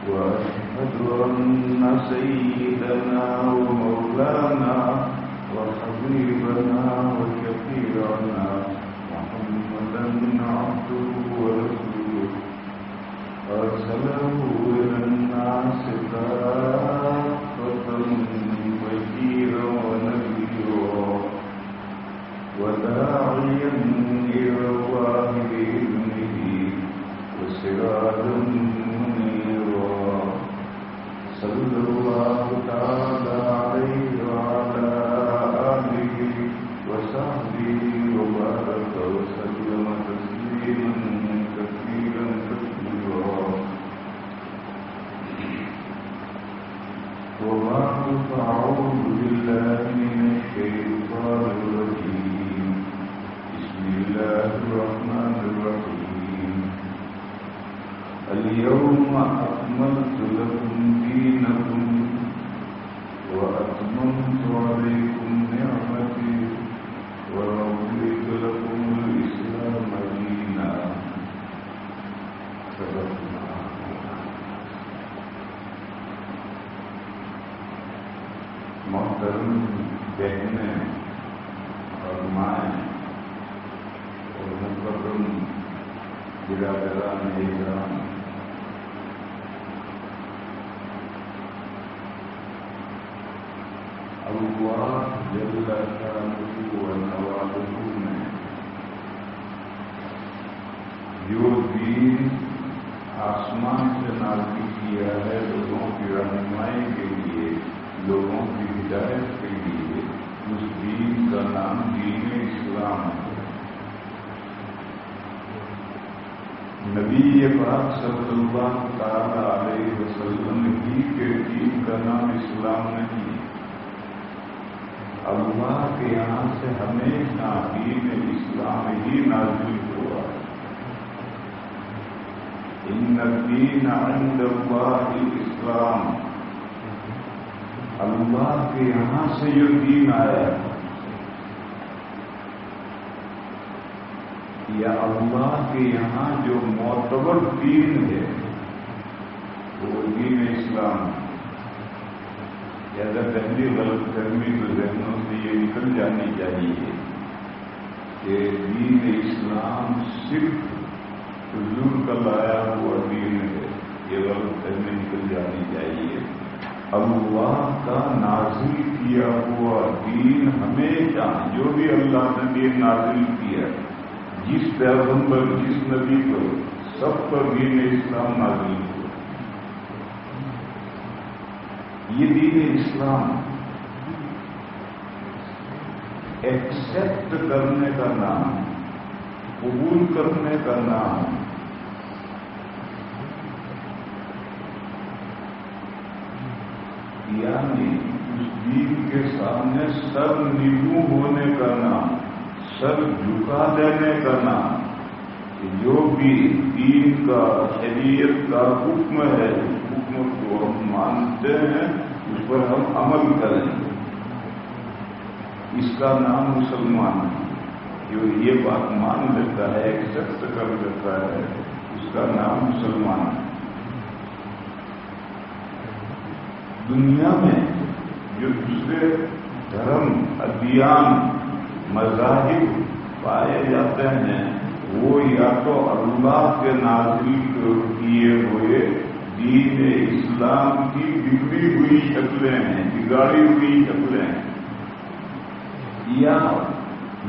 وأشهد أن سيدنا ومولانا وحبيبنا وشفيعنا محمدا عبده ورسوله أرسله إلى الناس كافة بشيرا ونذيرا وداعيا إلى الله بإذنه وسراجا منيرا صلى الله تعالى عليه وعلى آله وصحبه وبارك وسلم تسليما كثيرا كثيرا وبعد فأعوذ بالله من الشيطان الرجيم بسم الله الرحمن الرحيم اليوم أكملت لكم دينكم وأتممت عليكم نعمتي ورضيت لكم الإسلام دينا محترم بہنیں اور مائیں اور مکرم برادران احترام، اللہ جل شانہ و نوازہ نے جو دین آسمان سے نازل کیا ہے لوگوں کی رہنمائی کے لیے، لوگوں کی ہدایت کے لیے، اس دین کا نام دین اسلام ہے۔ نبی پاک صلی اللہ تعالی علیہ وسلم ہی کے دین کا نام اسلام نہیں، اللہ کے یہاں سے ہمیشہ دین اسلام ہی نازل ہوا۔ ان الدین عند اللہ الاسلام، اللہ کے یہاں سے جو دین آیا یا اللہ کے یہاں جو معتبر دین ہے وہ دین اسلام ہے۔ اگر پہلی غلط فہمی تو ذہنوں سے یہ نکل جانی چاہیے کہ دین اسلام صرف حضور کا لایا ہوا دین ہے، یہ غلط فہمی نکل جانی چاہیے۔ اللہ کا نازل کیا ہوا دین ہمیشہ جو بھی اللہ نے دین نازل کیا، جس پیغمبر جس نبی پر، سب پر دین اسلام نازل ہوا۔ یہ دین اسلام ایکسپٹ کرنے کا نام، قبول کرنے کا نام، یعنی اس دین کے سامنے سر نیلو ہونے کا نام، سر جھکا دینے کا نام، جو بھی دین کا شریعت کا حکم ہے، حکم کو ہم مانتے ہیں، اس پر ہم عمل کریں، اس کا نام مسلمان ہے۔ جو یہ بات مان لیتا ہے، ایکسپٹ کر لیتا ہے، اس کا نام مسلمان ہے۔ دنیا میں جو دوسرے دھرم، ادیان، مذاہب پائے جاتے ہیں، وہ یا تو اللہ کے نازل کیے ہوئے دین اسلام کی بگڑی ہوئی شکلیں ہیں، بگاڑی ہوئی شکلیں ہیں، یا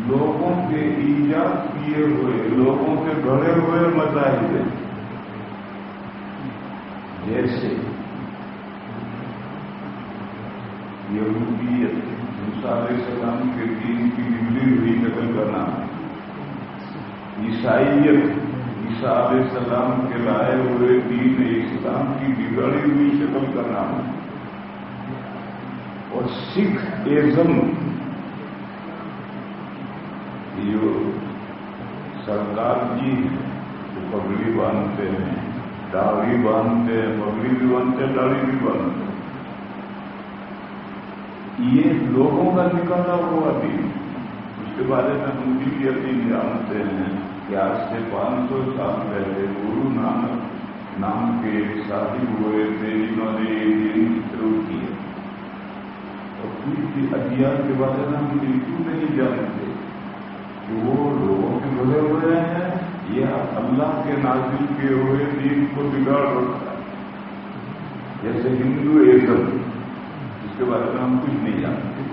لوگوں کے ایجاد کیے ہوئے، لوگوں کے گڑھے ہوئے مذاہب ہیں۔ جیسے یہودیت، موسیٰ علیہ السلام کے دین کی بگڑی ہوئی شکل کا نام، عیسائیت، عیسیٰ علیہ السلام کے لائے ہوئے دین اسلام کی بگڑی ہوئی شکل کا نام، اور سکھ ازم، جو سرکار جی جو پگڑی باندھتے ہیں، داڑھی باندھتے ہیں، پگڑی بھی باندھتے ہیں، داڑھی بھی باندھتے ہیں، یہ لوگوں کا نکالا ہوا دین۔ اس کے بارے میں ہم بھی یقین جانتے ہیں کہ آج سے 500 سال پہلے گرو نانک نام کے صاحب ہوئے تھے جنہوں نے یہ دین شروع کیا، اور پوری ادیان کے بارے میں ہم بالکل نہیں جانتے کہ وہ لوگوں کے بھلے ہوئے ہیں یا اللہ کے نازل کیے ہوئے دین کو بگاڑ رکھا ہے۔ جیسے ہندو ایزم، اس کے بارے میں ہم کچھ نہیں جانتے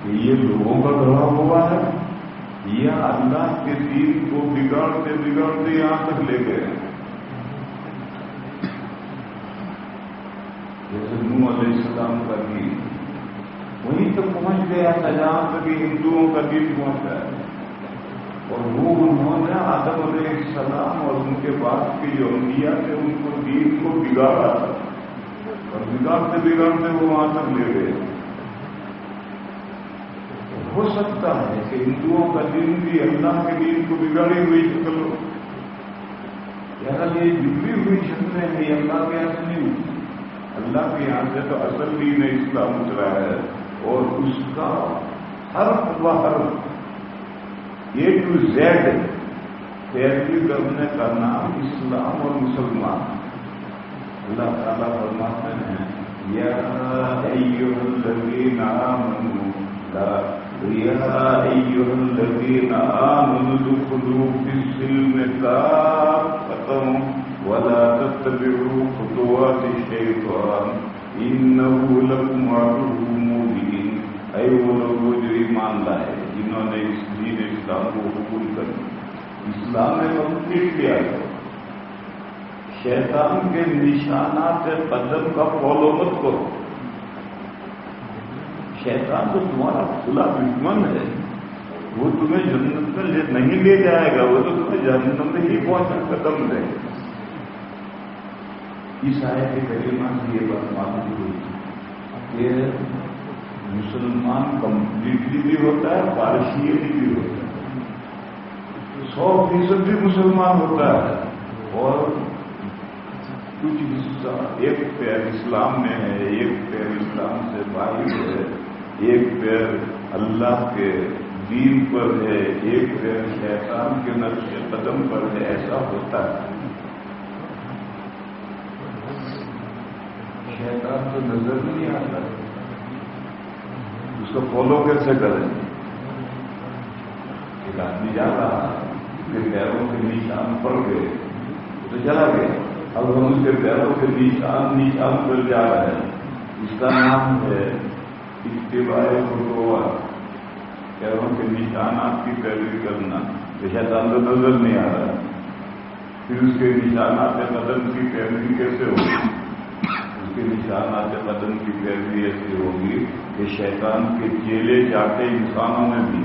کہ یہ لوگوں کا گڑھا ہوا ہے یا اللہ کے دین کو بگاڑتے بگاڑتے یہاں تک لے گئے ہیں۔ جیسے نوح علیہ السلام کا دین وہیں تک پہنچ گیا تھا جہاں تک ہندوؤں کا دین پہنچا ہے، اور وہ انہوں نے آدم علیہ السلام اور ان کے بعد کے جو انبیاء تھے ان کو دین کو بگاڑا تھا، اور بگاڑتے بگاڑتے وہ وہاں تک لے گئے۔ ہو سکتا ہے کہ ہندوؤں کا دین بھی اللہ کے دین کو بگاڑی ہوئی شکل ہو، یہ بگڑی ہوئی شکلیں ہیں، یہ اللہ کے یہاں سے نہیں، اللہ کے یہاں سے تو اصل دین اسلام اترا ہے، اور اس کا حرف و حرف A to Z پیروی کرنے کا نام اسلام اور مسلمان۔ اللہ تعالیٰ فرماتے ہیں یا ایھا الذین آمنوا ادخلوا فی السلم کافۃ ولا تتبعوا خطوات الشیطان انہ لکم عدو مبین۔ اے وہ لوگ جو ایمان لائے جنہوں نے اس دین اسلام کو قبول کر اسلام میں کمپلیٹ کیا ہے، شیطان کے نشانات قدم کا فالو مت کرو۔ شیطان تو تمہارا کھلا دشمن ہے، وہ تمہیں جنت میں نہیں لے جائے گا، وہ تو تمہیں جہنم میں ہی پہنچا قدم دے گا۔ اس آیت کریمہ سے یہ بات معلوم ہوئی کہ مسلمان کمپلیٹلی بھی ہوتا ہے، پارشیلی بھی ہوتا ہے، 100% بھی مسلمان ہوتا ہے، اور کچھ حصہ ایک پیر اسلام میں ہے، ایک پیر اسلام سے باہر ہے، ایک پیر اللہ کے دین پر ہے، ایک پیر شیطان کے نقش قدم پر ہے، ایسا ہوتا ہے۔ شیطان تو نظر نہیں آتا، اس کو فالو کیسے کریں؟ ایک آدمی جا رہا اس کے پیروں کے نشان پڑ گئے تو چلا گیا، اب ہم اس کے پیروں کے نشان پر جا رہے ہیں، اس کا نام ہے اتباع خطوات، پیروں کے نشانات کی پیروی کرنا۔ تو شیطان تو نظر نہیں آ رہا، پھر اس کے نشانات قدم کی پیروی کیسے ہوگی؟ اس کے نشانات قدم کی پیروی ایسی ہوگی کہ شیطان کے چیلے چاٹے انسانوں میں بھی،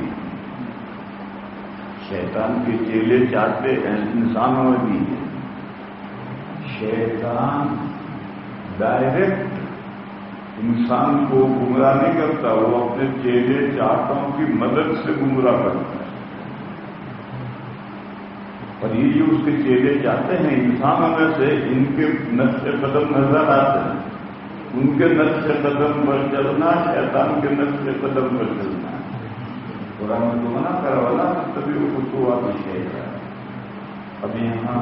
شیطان کے چیلے چاٹے انسانوں میں بھی۔ شیطان ڈائریکٹ انسان کو گمراہ نہیں کرتا، وہ اپنے چیلے چاٹوں کی مدد سے گمراہ کرتا ہے، اور یہ جو اس کے چیلے چاہتے ہیں انسانوں میں سے، ان کے نقش قدم نظر آتے ہیں، ان کے نقش قدم پر چلنا شیطان کے نقش قدم پر چلنا ہے۔ قرآن کو منع کرا والا تبھی وہ خطوات الشیطان۔ اب یہاں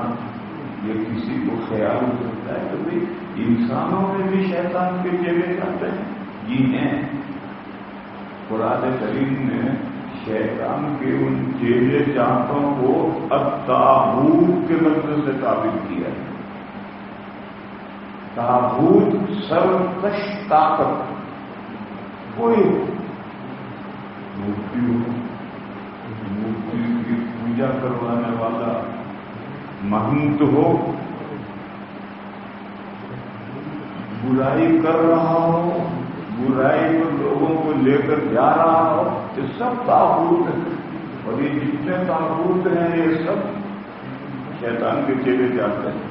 یہ کسی کو خیال ہو سکتا ہے کہ بھائی انسانوں میں بھی شیطان کے چیلے چاہتے ہیں، جی ہیں۔ قرآن کریم نے شیطان کے ان چیلے چاہتوں کو الطاغوت کے لفظ سے تعبیر کیا ہے۔ طاغوت سرکش طاقت، کوئی مورتی ہو، مورتی کی پوجا کروانے والا مہنت ہو، برائی کر رہا ہو، برائی کو لوگوں کو لے کر جا رہا ہو، یہ سب طاغوت ہیں، اور یہ جتنے طاغوت ہیں یہ سب شیطان کے چیلے جاتے ہیں۔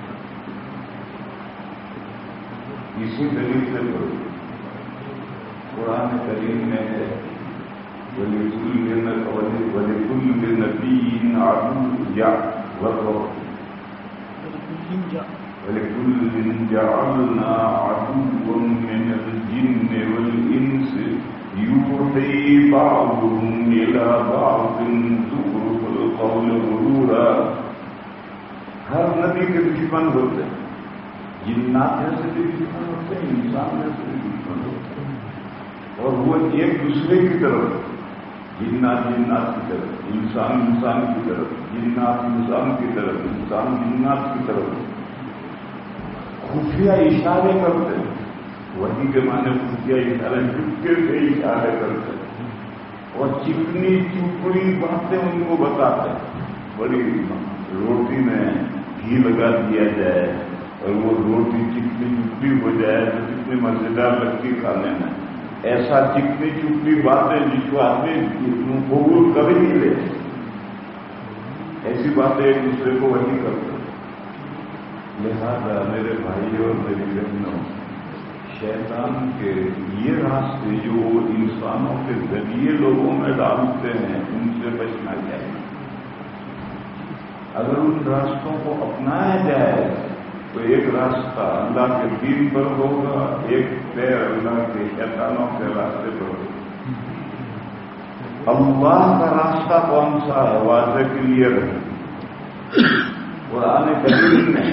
اسی طریقے پر قرآن کریم میں ہے وَلِكُلِّ نَبِيٍّ عَدُوٌّ وَلِكُلٍّ جَعَلْنَا عَدُوًّا مِّنَ الْجِنِّ وَالْإِنسِ يُوحِي بَعْضُهُمْ إِلَىٰ بَعْضٍ زُخْرُفَ الْقَوْلِ غُرُورًا۔ ہر نبی کے دشمن ہوتے ہیں، جنات میں سے بھی دشمن ہوتے ہیں، انسان میں سے بھی دشمن ہوتے ہیں، اور وہ ایک دوسرے کی طرف، جنات جنات کی طرف، انسان انسان کی طرف، جنات انسان کی طرف، انسان جنات کی طرف خفیہ اشارے کرتے ہیں۔ وہی کے معنی خفیہ اشارے، چپکے سے اشارے کرتے ہیں اور چکنی چپڑی باتیں ان کو بتاتے ہیں۔ بڑی روٹی میں گھی لگا دیا جائے اور وہ روٹی چکنی چپڑی ہو جائے تو کتنی مزیدار لگتی کھانے میں، ایسا چکنی چپڑی باتیں جس کو آدمی قبول کر ہی لے، ایسی باتیں ایک دوسرے کو وہی کرتے ہیں۔ لہذا میرے بھائی اور میری بہنوں، شیطان کے یہ راستے جو انسانوں کے ذریعے لوگوں میں ڈالتے ہیں، ان سے بچنا چاہیے۔ اگر ان راستوں کو اپنایا جائے تو ایک راستہ اللہ کے دین پر ہوگا، ایک پیر اللہ کے شیطانوں کے راستے پر ہوگا۔ اللہ کا راستہ کون سا ہے؟ واضح کلیئر ہے، قرآن کریم میں،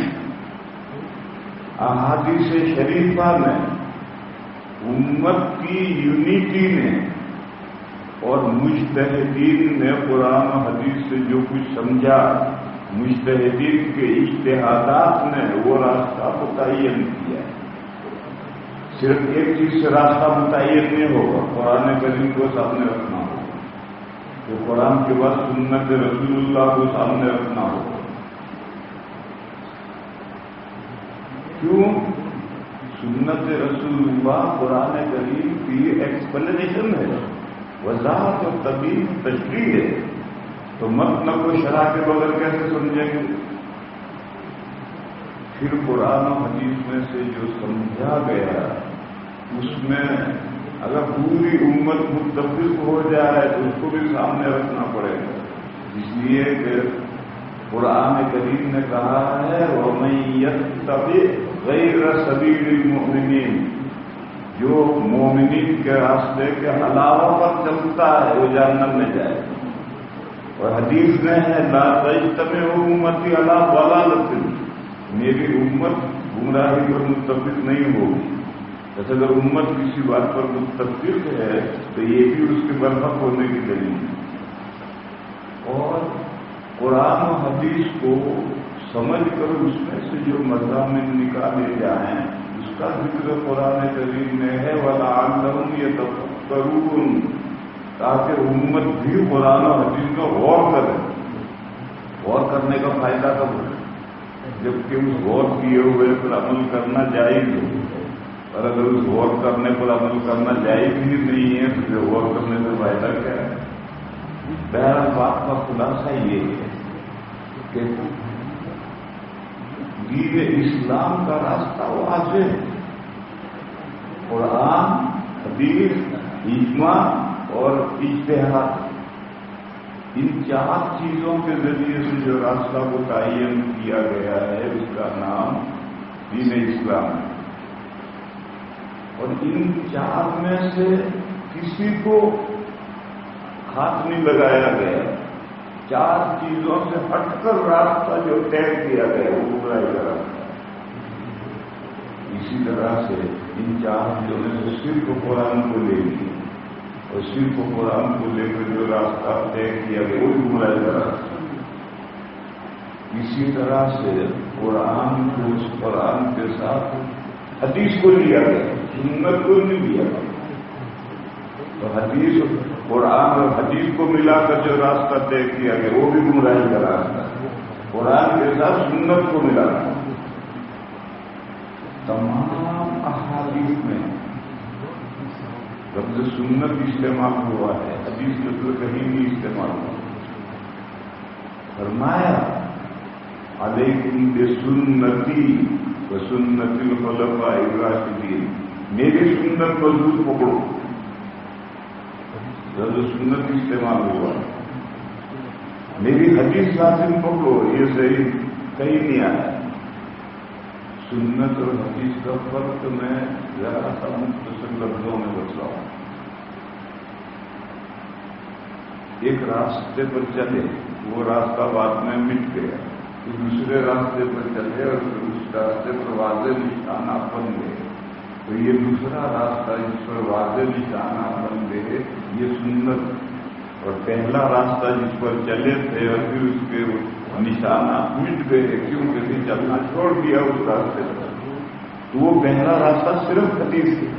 احادیث شریفہ میں، امت کی یونٹی نے اور مجتہدین نے قرآن و حدیث سے جو کچھ سمجھا، مجتہدین کے اجتہادات نے وہ راستہ متعین کیا۔ صرف ایک چیز سے راستہ متعین نہیں ہوگا، قرآن کریم کو سامنے رکھنا ہوگا، تو قرآن کے بعد سنت رسول اللہ کو سامنے رکھنا ہوگا۔ کیوں؟ سنت رسول اللہ قرآن کریم کی ایکسپلینیشن ہے، وضاحت اور تبیین تشریح ہے، تو متن کو شرح کے بغیر کیسے سمجھیں گے؟ پھر قرآن و حدیث میں سے جو سمجھا گیا اس میں اگر پوری امت متفق ہو جائے تو اس کو بھی سامنے رکھنا پڑے گا، اس لیے کہ قرآن کریم نے کہا ہے وَمَن يَتَّبِعْ غَيْرَ سَبِيلِ الْمُؤْمِنِينَ، جو مومنین کے راستے کے علاوہ پر چلتا ہے وہ جہنم میں جائے گا۔ اور حدیث میں ہے لَا تَجْتَمِعُ أُمَّتِي عَلَىٰ ضَلَالَةٍ، میری امت گمراہی پر متفق نہیں ہوگی۔ جیسے اگر امت کسی بات پر متفق ہے تو یہ بھی اس کے برحق ہونے کی دلیل ہے۔ اور قرآن و حدیث کو سمجھ کر اس میں سے جو مضامین نکالے جائیں اس کا ذکر قرآن کریم میں ہے وَلَعَلَّهُمْ يَتَفَكَّرُونَ، تاکہ امت بھی قرآن و حدیث کا غور کرے۔ غور کرنے کا فائدہ کب ہے؟ جبکہ اس غور کیے ہوئے پر عمل کرنا جائز ہو، اور اگر اس غور کرنے پر عمل کرنا جائز ہی نہیں ہے تو غور کرنے سے فائدہ کیا ہے؟ بہرحال بات کا خلاصہ یہ ہے کہ دین اسلام کا راستہ واضح ہے، قرآن، حدیث، اجماع اور اجتہاد، ان چار چیزوں کے ذریعے سے جو راستہ متعین کیا گیا ہے اس کا نام دین اسلام ہے۔ اور ان چار میں سے کسی کو ہاتھ نہیں لگایا گیا، چار چیزوں سے ہٹ کر راستہ جو طے کیا گیا وہ گمراہی کا راستہ ہے۔ اسی طرح سے ان چار چیزوں میں سے صرف قرآن کو لے لی اور صرف قرآن کو لے کر جو راستہ طے کیا گیا وہ گمراہی کا راستہ ہے۔ اسی طرح سے قرآن کو، اس قرآن کے ساتھ حدیث کو لیا گیا، سنت کو نہیں لیا گیا، تو حدیث، قرآن اور حدیث کو ملا کر جو راستہ طے کیا گیا وہ بھی گمراہی کا راستہ ہے۔ قرآن کے ساتھ سنت کو ملا کر تمام احادیث میں لفظ سنت استعمال ہوا ہے، حدیث لفظ کہیں بھی استعمال ہوا۔ فرمایا علیکم بسنتی وسنت الخلفاء الراشدین، میری سنت مضبوط پکڑو، لفظ سنت استعمال ہوا ہے۔ میری حدیث لازم پکڑو، یہ صحیح کہیں نہیں آیا۔ سنت اور حدیث کا فرق میں ذرا سا مختصر لفظوں میں بتلاؤں۔ ایک راستے پر چلے، وہ راستہ بعد میں مٹ گیا، کہ دوسرے راستے پر چلے اور پھر اس راستے پر واضح نشانات بن گئے، تو یہ دوسرا راستہ جس پر واضح نشانات بن گئے یہ سنت، اور پہلا راستہ جس پر چلے تھے اور پھر اس کے نشانات مٹ گئے کیونکہ پھر چلنا چھوڑ دیا اس راستے پر، تو وہ پہلا راستہ صرف حدیث ہے۔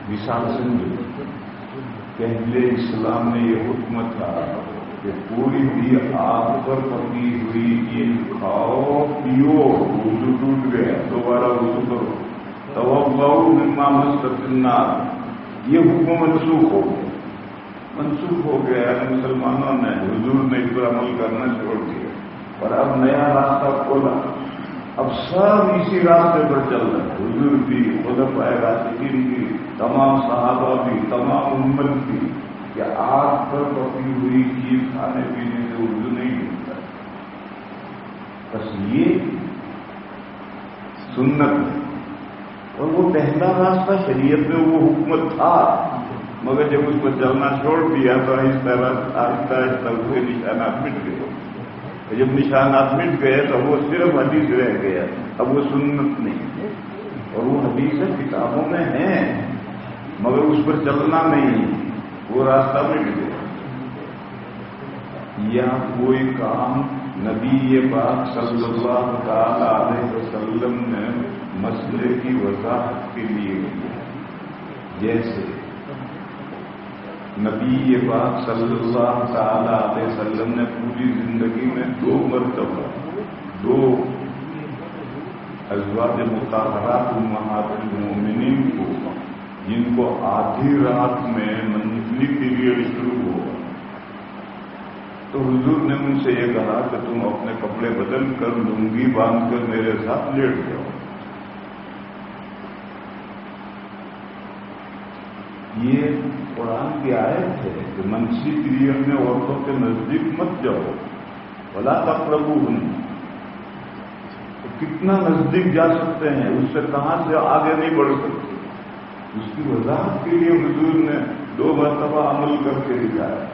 مثال سمجھو، پہلے اسلام میں یہ حکم تھا کہ کوئی بھی آگ پر پکی ہوئی چیز کھاؤ پیو، وضو ٹوٹ گیا دوبارہ وضو کرو، توبؤ مما مست النار، یہ حکم منسوخ ہو گیا ہے مسلمانوں نے، حضور نے اس پر عمل کرنا چھوڑ دیا، اور اب نیا راستہ کھولا، اب سب اسی راستے پر چل رہے ہیں، حضور بھی، خلفائے راشدین بھی، تمام صحابہ بھی، تمام امت بھی، کہ آگ پر پکی ہوئی چیز کھانے پینے سے وضو نہیں ملتا، بس یہ سنت ہے۔ اور وہ پہلا راستہ شریعت میں وہ حکمت تھا، مگر جب اس پر چلنا چھوڑ دیا تو آہستہ آہستہ ہوئے نشانات مٹ گئے، جب نشانات مٹ گئے تو وہ صرف حدیث رہ گیا، اب وہ سنت نہیں، اور وہ حدیث کتابوں میں ہیں مگر اس پر چلنا نہیں، وہ راستہ مٹ گیا۔ یا کوئی کام نبی پاک صلی اللہ تعالی علیہ وسلم نے مسئلے کی وضاحت کے لیے کیا، جیسے نبی پاک صلی اللہ تعالی علیہ وسلم نے پوری زندگی میں 2 مرتبہ 2 ازواج مطہرات امہات المومنین کو، جن کو آدھی رات میں منتھلی پیریڈ شروع ہوا، تو حضور نے ان سے یہ کہا کہ تم اپنے کپڑے بدل کر لنگی باندھ کر میرے ساتھ لیٹ جاؤ۔ یہ قرآن کی آیت ہے کہ منتھلی پیریڈ میں عورتوں کے نزدیک مت جاؤ، ولا تقربوہن، تو کتنا نزدیک جا سکتے ہیں، اس سے کہاں سے آگے نہیں بڑھ سکتے، اس کی وضاحت کے لیے حضور نے 2 مرتبہ عمل کر کے دکھایا،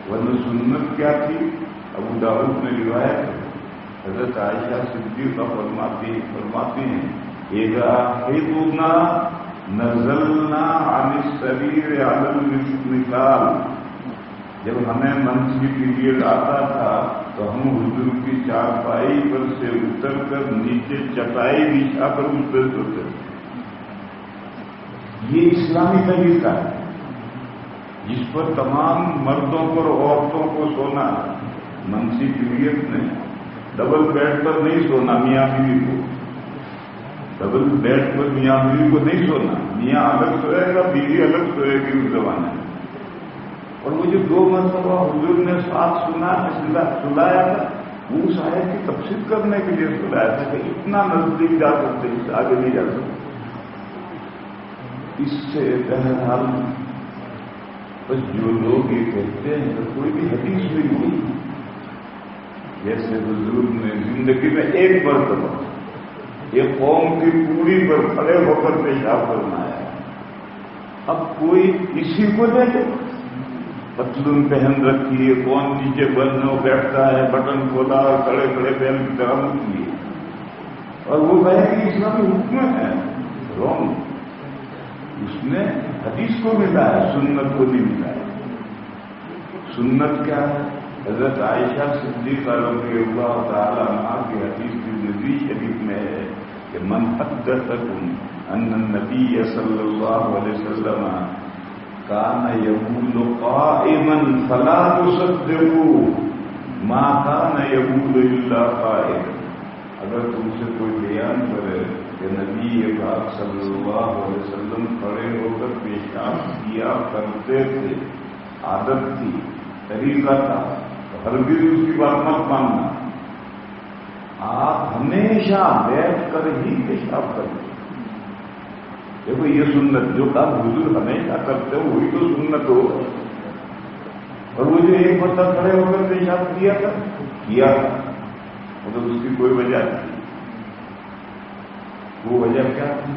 ورنہ سنت کیا تھی؟ ابو داؤد میں روایت ہے، حضرت عائشہ صدیقہ فرماتی ہیں، اذا حیضنا نزلنا عن السریر علی المثال، جب ہمیں منتھلی پیریڈ آتا تھا تو ہم حضور کی چارپائی پر سے اتر کر نیچے چٹائی بچھا کر اس پر سوتے تھے۔ یہ اسلامی طریقہ ہے جس پر تمام مردوں پر عورتوں کو سونا ہے، منتھلی پیریڈ میں ڈبل بیڈ پر نہیں سونا، میاں بیوی کو ڈبل بیڈ پر میاں بیوی کو نہیں سونا، میاں الگ سوئے گا، بیوی الگ سوئے گی اس زمانے میں۔ اور وہ جو 2 مرتبہ حضور نے ساتھ سلایا تھا، وہ اس آیت کی تفسیر کرنے کے لیے سلایا تھا کہ اتنا نزدیک جا سکتے، اس سے آگے نہیں جا سکتے۔ اس سے بہرحال بس جو لوگ یہ کہتے ہیں تو کوئی بھی حدیث بھی نہیں، جیسے حضور نے زندگی میں 1 مرتبہ ایک قوم کی پوری پر کھڑے ہو کر پیشاب فرمایا، اب کوئی اسی کو دے دے، پتلون پہن رکھی ہے، کون نیچے بندوں بیٹھتا ہے، بٹن کھولا اور کھڑے کھڑے پہن کی طرح کیے، اور وہ کہے کہ اسلامی حکم ہے، رونگ، اس نے حدیث کو ملایا، سنت کو نہیں ملایا۔ سنت کیا ہے؟ حضرت عائشہ صدیقہ رضی اللہ تعالی عنہا کی حدیث نبی شریف میں ہے کہ من حدثکم ان النبی صلی اللہ علیہ وسلم کان یقول قائما فلا تصدقوا ما کان یقول الا قائما، اگر تم سے کوئی بیان کرے کہ نبی پاک صلی اللہ علیہ وسلم کھڑے ہو کر پیشاب کیا کرتے تھے، عادت تھی، طریقہ تھا، تو ہرگز اس کی بات مت ماننا، آپ ہمیشہ بیٹھ کر ہی پیشاب کرتے۔ دیکھو یہ سنت، جو کام حضور ہمیشہ کرتے ہو وہی تو سنت ہو، اور وہ جو 1 مرتبہ کھڑے ہو کر پیشاب کیا تھا، مطلب اس کی کوئی وجہ تھی۔ وہ وجہ کیا تھی؟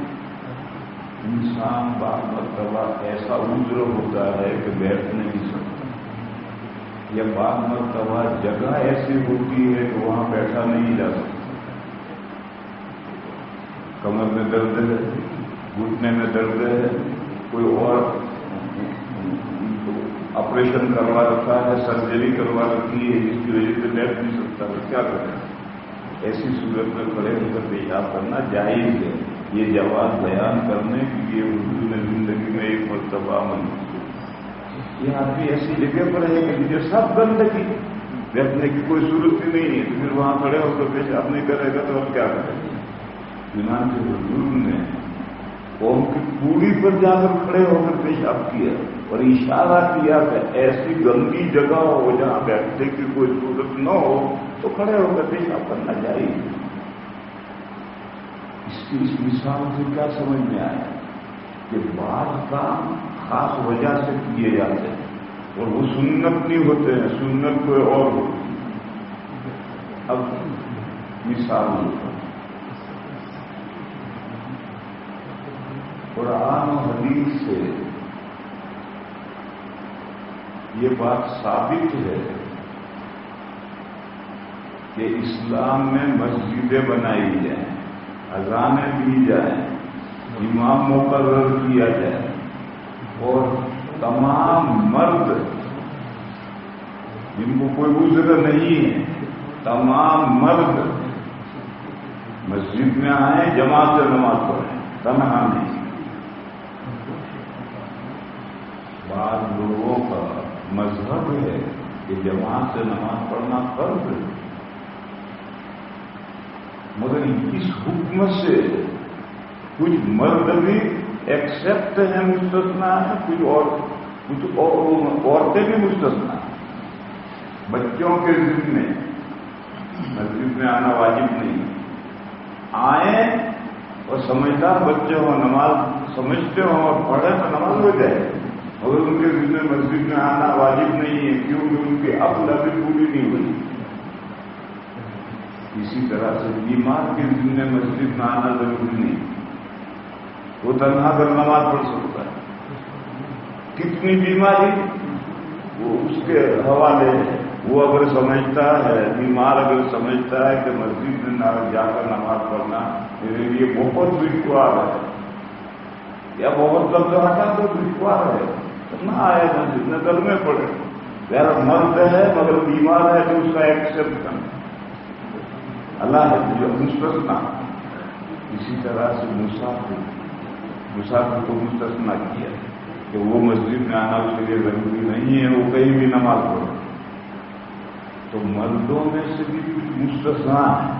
انسان بعض مرتبہ ایسا عذر ہوتا ہے کہ بیٹھ نہیں سکتا، یا بعض مرتبہ جگہ ایسی ہوتی ہے کہ وہاں بیٹھا نہیں جا سکتا، کمر میں درد ہے، گھٹنے میں درد ہے، کوئی اور آپریشن کروا رکھا ہے، سرجری کروا رکھی ہے جس کی وجہ سے بیٹھ نہیں سکتا، تو کیا کریں؟ ایسی صورت میں کھڑے ہو کر پیشاب کرنا جائز ہے۔ یہ جواز بیان کرنے کی یہ اردو نے زندگی میں ایک مرتبہ منظور، یہ آدمی ایسی جگہ پر ہے کہ مجھے سب گندگی بیٹھنے کی کوئی صورت ہی نہیں ہے، تو پھر وہاں کھڑے ہو کر پیشاب نہیں کرے گا تو اب کیا کرے گا؟ چنانچہ حضور نے قوم کی کوڑی پر جا کر کھڑے ہو کر پیشاب کیا اور اشارہ کیا کہ ایسی گندی جگہ ہو جہاں بیٹھنے کی کوئی صورت نہ ہو تو کھڑے ہو کر پیشاب کرنا چاہیے۔ اس مثال سے کیا سمجھ میں آیا کہ بعض کام خاص وجہ سے کیے جاتے ہیں اور وہ سنت نہیں ہوتے ہیں، سنت کوئی اور ہوتی ہے۔ اب مثال قرآن و حدیث سے یہ بات ثابت ہے کہ اسلام میں مسجدیں بنائی جائیں، اذانیں دی جائیں، امام مقرر کیا جائے اور تمام مرد جن کو کوئی عذر نہیں ہے، تمام مرد مسجد میں آئیں، جماعت سے نماز پڑھیں، تنہا نہیں۔ بعض لوگوں کا مذہب ہے کہ جماعت سے نماز پڑھنا فرض ہے، مگر اس حکم سے کچھ مرد بھی ایکسپٹ ہیں، مستثنا ہے، کچھ عورتیں بھی مستثنا ہیں۔ بچوں کے ذمے مسجد میں آنا واجب نہیں، آئیں اور سمجھدار بچے ہوں، نماز سمجھتے ہوں اور پڑھیں تو نماز ہو جائے، مگر ان کے ذمے مسجد میں آنا واجب نہیں ہے کیونکہ ان کی عقل ابھی پوری نہیں ہوئی۔ اسی طرح سے بیمار کے ذمے مسجد میں آنا ضروری نہیں، وہ تنہا کر نماز پڑھ سکتا ہے۔ کتنی بیماری وہ اس کے حوالے ہے، وہ اگر سمجھتا ہے، بیمار اگر سمجھتا ہے کہ مسجد میں جا کر نماز پڑھنا میرے لیے بہت دشوار ہے یا بہت لفظ ہٹا تو دشوار ہے، نہ آئے مسجد میں گھر میں پڑھے، غیر مرد ہے مگر بیمار ہے تو اس کا ایکسپٹ کرنا اللہ ہے جو مستثنا۔ اسی طرح سے مسافر کو مستثنا کیا کہ وہ مسجد میں آنا اس کے لیے ضروری نہیں ہے، وہ کہیں بھی نماز پڑھے۔ تو مردوں میں سے بھی کچھ مستثنا ہیں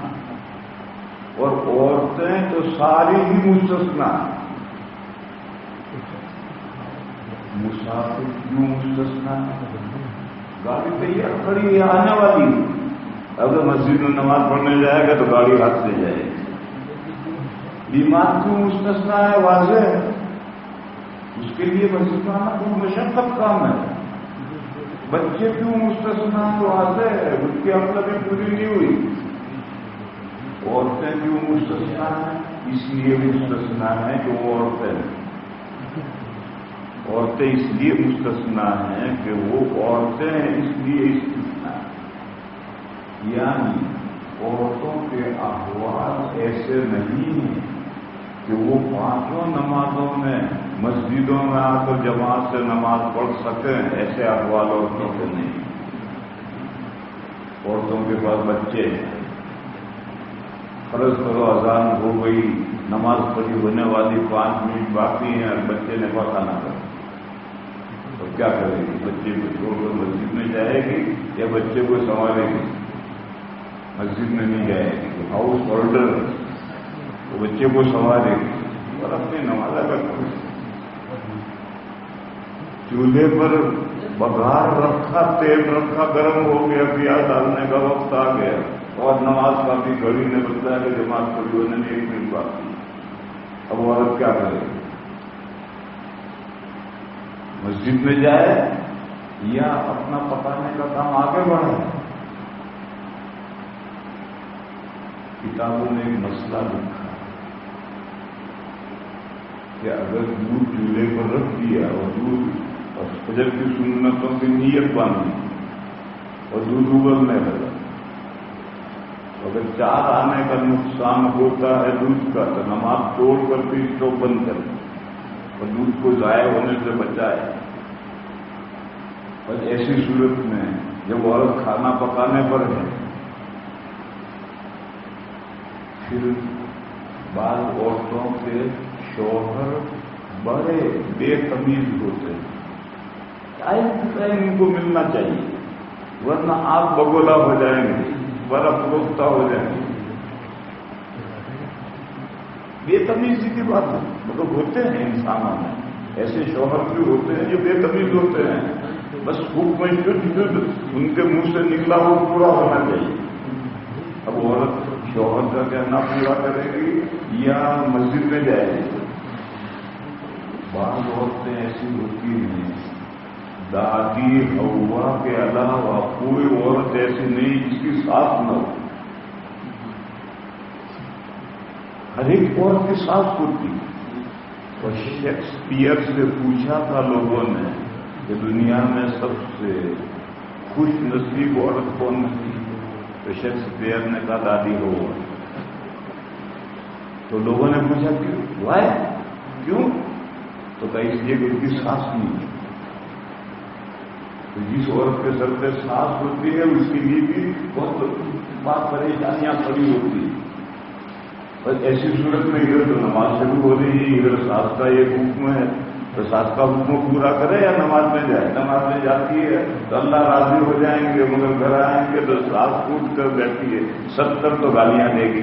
اور عورتیں تو ساری ہی مستثنا ہیں۔ مسافر کیوں مستثنا ہے؟ گاڑی تیار کھڑی ہے آنے والی، اگر مسجد میں نماز پڑھنے جائے گا تو گاڑی ہاتھ سے جائے گی۔ بیمار کیوں مستثنا ہے؟ واضح ہے، اس کے لیے مسجد میں آنا کوئی مشقت کام ہے۔ بچے کیوں مستثنا ہے؟ واضح ہے، ان کی عقل بھی پوری نہیں ہوئی۔ عورتیں کیوں مستثنا ہیں؟ اس لیے مستثنا ہے کہ وہ عورتیں اس لیے مستثنا ہیں کہ وہ عورتیں ہیں، اس لیے استثنا ہے۔ یعنی عورتوں کے احوال ایسے نہیں ہیں کہ وہ پانچوں نمازوں میں مسجدوں میں آ کر جماعت سے نماز پڑھ سکیں، ایسے احوال عورتوں کے نہیں۔ عورتوں کے پاس بچے ہیں، فرض کرو اذان ہو گئی، نماز پڑھی ہونے والی 5 منٹ باقی ہیں اور بچے نے پکانا کر تو کیا کرے گی؟ بچے کو چھوڑ کر مسجد میں جائے گی یا بچے کو سنبھالے گی؟ مسجد میں نہیں جائے گی، ہاؤس ہولڈر وہ بچے کو سنبھالے گی اور اپنی نماز ادا کرے گی۔ چولہے پر بگھار رکھا، تیل رکھا، گرم ہو گیا، پیاز ڈالنے کا وقت آ گیا اور نماز کا بھی گھڑی نے بتایا کہ جماعت پڑھی ہونے میں 1 منٹ باقی۔ اب وہ عورت کیا کرے گی؟ مسجد میں جائے یا اپنا پکانے کا کام آگے بڑھائے؟ کتابوں نے ایک مسئلہ لکھا کہ اگر دودھ چولہے پر رکھ دیا اور دودھ اور فجر کی سنتوں کی نیت باندھی اور دودھ ابلنے لگا. اگر 4 آنے کا نقصان ہوتا ہے دودھ کا تو نماز توڑ کر بھی اسٹوو بند کر اور دودھ کو ضائع ہونے سے بچائے. اور ایسی صورت میں جب عورت کھانا پکانے پر ہے پھر بعض عورتوں کے شوہر بڑے بے تمیز ہوتے ہیں. ٹائم ان کو ملنا چاہیے ورنہ آپ بگولا ہو جائیں گے, برف روختہ ہو جائیں گے. بے تمیزی کی بات ہے, مطلب ہوتے ہیں انسانوں میں ایسے شوہر بھی ہوتے ہیں جو بے تمیز ہوتے ہیں. بس حکم شدھ ان کے منہ سے نکلا وہ پورا ہونا چاہیے. اب عورت شوہر کا کہنا پورا کرے گی یا مسجد میں جائے گی. بعض عورتیں ایسی ہوتی ہیں دادی ہوا کے علاوہ کوئی عورت ایسی نہیں جس کی ساس نہ ہو. ہر ایک عورت کی ساس ہوتی. اور شیکسپیئر سے پوچھا تھا لوگوں نے کہ دنیا میں سب سے خوش نصیب عورت کون تھی, تو شیکسپیئر نے کہا دادی ہوا. تو لوگوں نے پوچھا کیوں؟ تو کہا اس لیے کہ ان کی ساس نہیں ہے. تو جس عورت کے سر پہ ساس ہوتی ہے اس کے لیے بھی بہت بات پریشانیاں کھڑی ہوتی ہیں. بس ایسی صورت میں ادھر تو نماز شروع ہو رہی ہے, ادھر ساس کا یہ حکم ہے تو ساس کا حکم پورا کرے یا نماز میں جائے. نماز میں جاتی ہے تو اللہ راضی ہو جائیں گے, مگر گھر آئیں گے تو ساس ٹوٹ کر بیٹھی ہے, 70 تو گالیاں دے گی.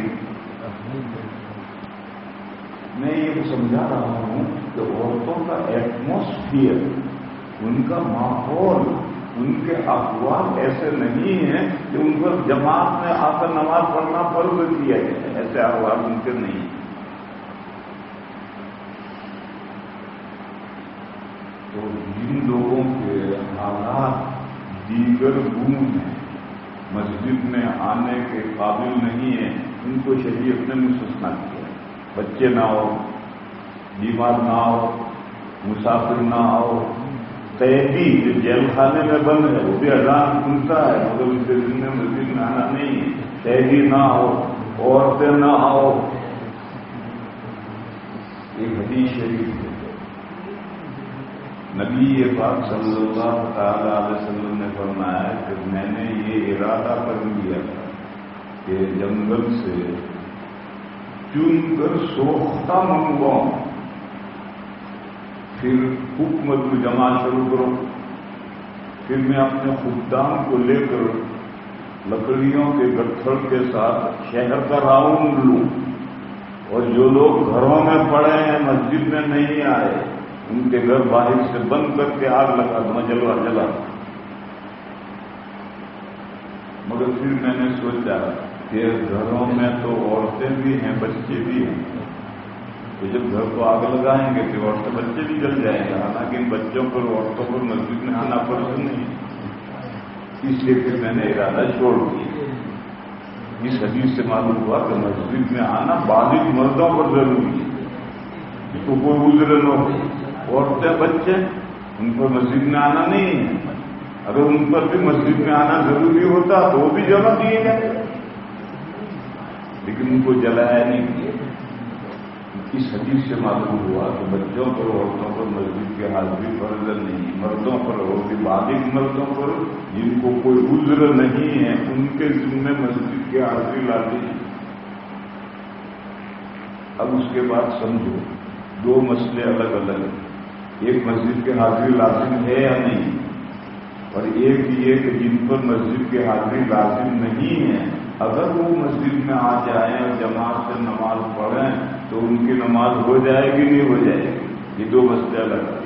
میں یہ سمجھا رہا ہوں کہ عورتوں کا ایٹماسفیئر, ان کا ماحول, ان کے احوال ایسے نہیں ہیں کہ ان پر جماعت میں آ کر نماز پڑھنا فرض کیا جائے. ایسے احوال ممکن نہیں. تو جن لوگوں کے حالات دیگر گون ہیں, مسجد میں آنے کے قابل نہیں ہیں, ان کو شریعت نے مستثنیٰ کیا. بچے نہ ہو, بیمار نہ ہو, مسافر نہ ہو, قیدی جو جیل خانے میں بند ہے وہ بھی اذان سنتا ہے مگر اس کے دن میں مسجد میں آنا نہیں ہے. قیدی نہ ہو, عورتیں نہ ہو. ایک حدیث شریف ہے, نبی پاک صلی اللہ تعالی علیہ وسلم نے فرمایا کہ میں نے یہ ارادہ کر لیا تھا کہ جنگل سے چن کر سوختہ منگواؤں, پھر حکمت جمع شروع کرو, پھر میں اپنے خدام کو لے کر لکڑیوں کے گٹھڑ کے ساتھ شہر کا راؤنڈ لوں, اور جو لوگ گھروں میں پڑے ہیں مسجد میں نہیں آئے ان کے گھر باہر سے بند کر کے آگ لگا دوں, جلا. مگر پھر میں نے سوچا کہ گھروں میں تو عورتیں بھی ہیں, بچے بھی ہیں, تو جب گھر کو آگ لگائیں گے تو عورتیں بچے بھی جل جائیں گے. حالانکہ ان بچوں پر عورتوں پر مسجد میں آنا فرض نہیں, اس لیے پھر میں نے ارادہ چھوڑ دیا. اس حدیث سے معلوم ہوا کہ مسجد میں آنا بالغ مردوں پر ضروری ہے, تو کوئی عذر نہ ہو. عورتیں بچے ان پر مسجد میں آنا نہیں ہے. اگر ان پر بھی مسجد میں آنا ضروری ہوتا تو وہ بھی جمع دیے گئے, لیکن ان کو جلایا نہیں کیا. اس حدیث سے معلوم ہوا کہ بچوں پر عورتوں پر مسجد کی حاضری فرض نہیں, مردوں پر اور بالغ مردوں پر جن کو کوئی عذر نہیں ہے ان کے ذمہ مسجد کی حاضری لازمی. اب اس کے بعد سمجھو 2 مسئلے الگ الگ ہیں. ایک مسجد کی حاضری لازم ہے یا نہیں, اور ایک یہ کہ جن پر مسجد کی حاضری لازم نہیں ہے اگر وہ مسجد میں آ جائیں اور جماعت سے نماز پڑھیں تو ان کی نماز ہو جائے گی نہیں ہو جائے گی. یہ 2 مسئلے الگ ہیں.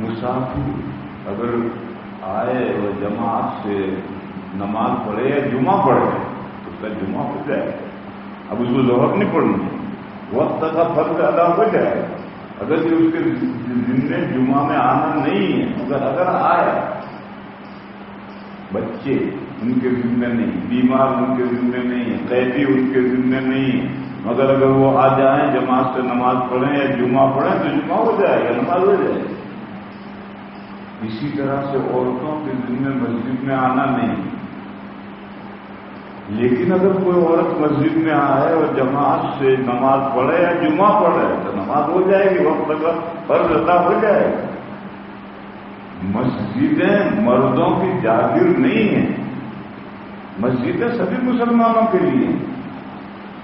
مسافر اگر آئے اور جماعت سے نماز پڑھے یا جمعہ پڑھے تو اس کا جمعہ ہو جائے گا. اب اس کو ظہر نہیں پڑھنی, وقت کا فرض ادا ہو جائے. اگر یہ اس کے ذمے جمعہ میں آنا نہیں ہے, اگر آئے, بچے ان کے ذمے نہیں, بیمار ان کے ذمے نہیں ہے, قیدی ان کے ذمے نہیں ہے, مگر اگر وہ آ جائیں جماعت سے نماز پڑھیں یا جمعہ پڑھیں تو جمعہ ہو جائے گا, نماز ہو جائے گی. اسی طرح سے عورتوں کے ذمہ مسجد میں آنا نہیں. لیکن اگر کوئی عورت مسجد میں آئے اور جماعت سے نماز پڑھے یا جمعہ پڑھے تو نماز ہو جائے گی، وقت تک فرض ادا ہو جائے گا. مسجدیں مردوں کی جاگیر نہیں ہیں. مسجدیں سبھی مسلمانوں کے لیے،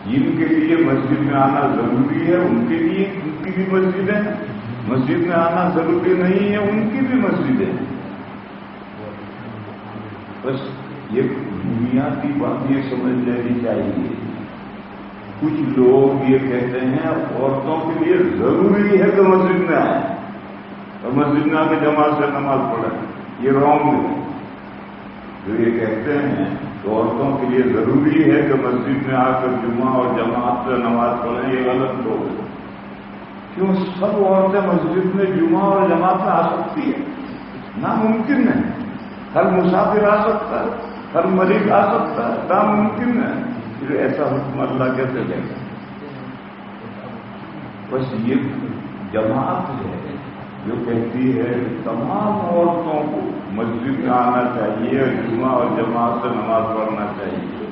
جن کے لیے مسجد میں آنا ضروری ہے ان کے لیے ان کی بھی مسجدیں، مسجد میں آنا ضروری نہیں ہے ان کی بھی مسجدیں. بس یہ بنیادی بات یہ سمجھ لینی چاہیے. کچھ لوگ یہ کہتے ہیں عورتوں کے لیے ضروری ہے کہ مسجد میں آئیں اور مسجد میں آ کے جماعت سے نماز پڑھیں. یہ رانگ ہے. جو یہ کہتے ہیں تو عورتوں کے لیے ضروری ہے کہ مسجد میں آ کر جمعہ اور جماعت سے نماز پڑھیں، یہ غلط لوگ ہے. کیوں سب عورتیں مسجد میں جمعہ اور جماعت میں آ سکتی ہے؟ ناممکن ہے. ہر مسافر آ سکتا ہے، ہر مریض آ سکتا ہے، ناممکن ہے. پھر ایسا حکم اللہ کیسے دے گا؟ بس یہ جماعت ہے جو کہتی ہے تمام عورتوں کو مسجد میں آنا چاہیے اور جمعہ اور جماعت سے نماز پڑھنا چاہیے.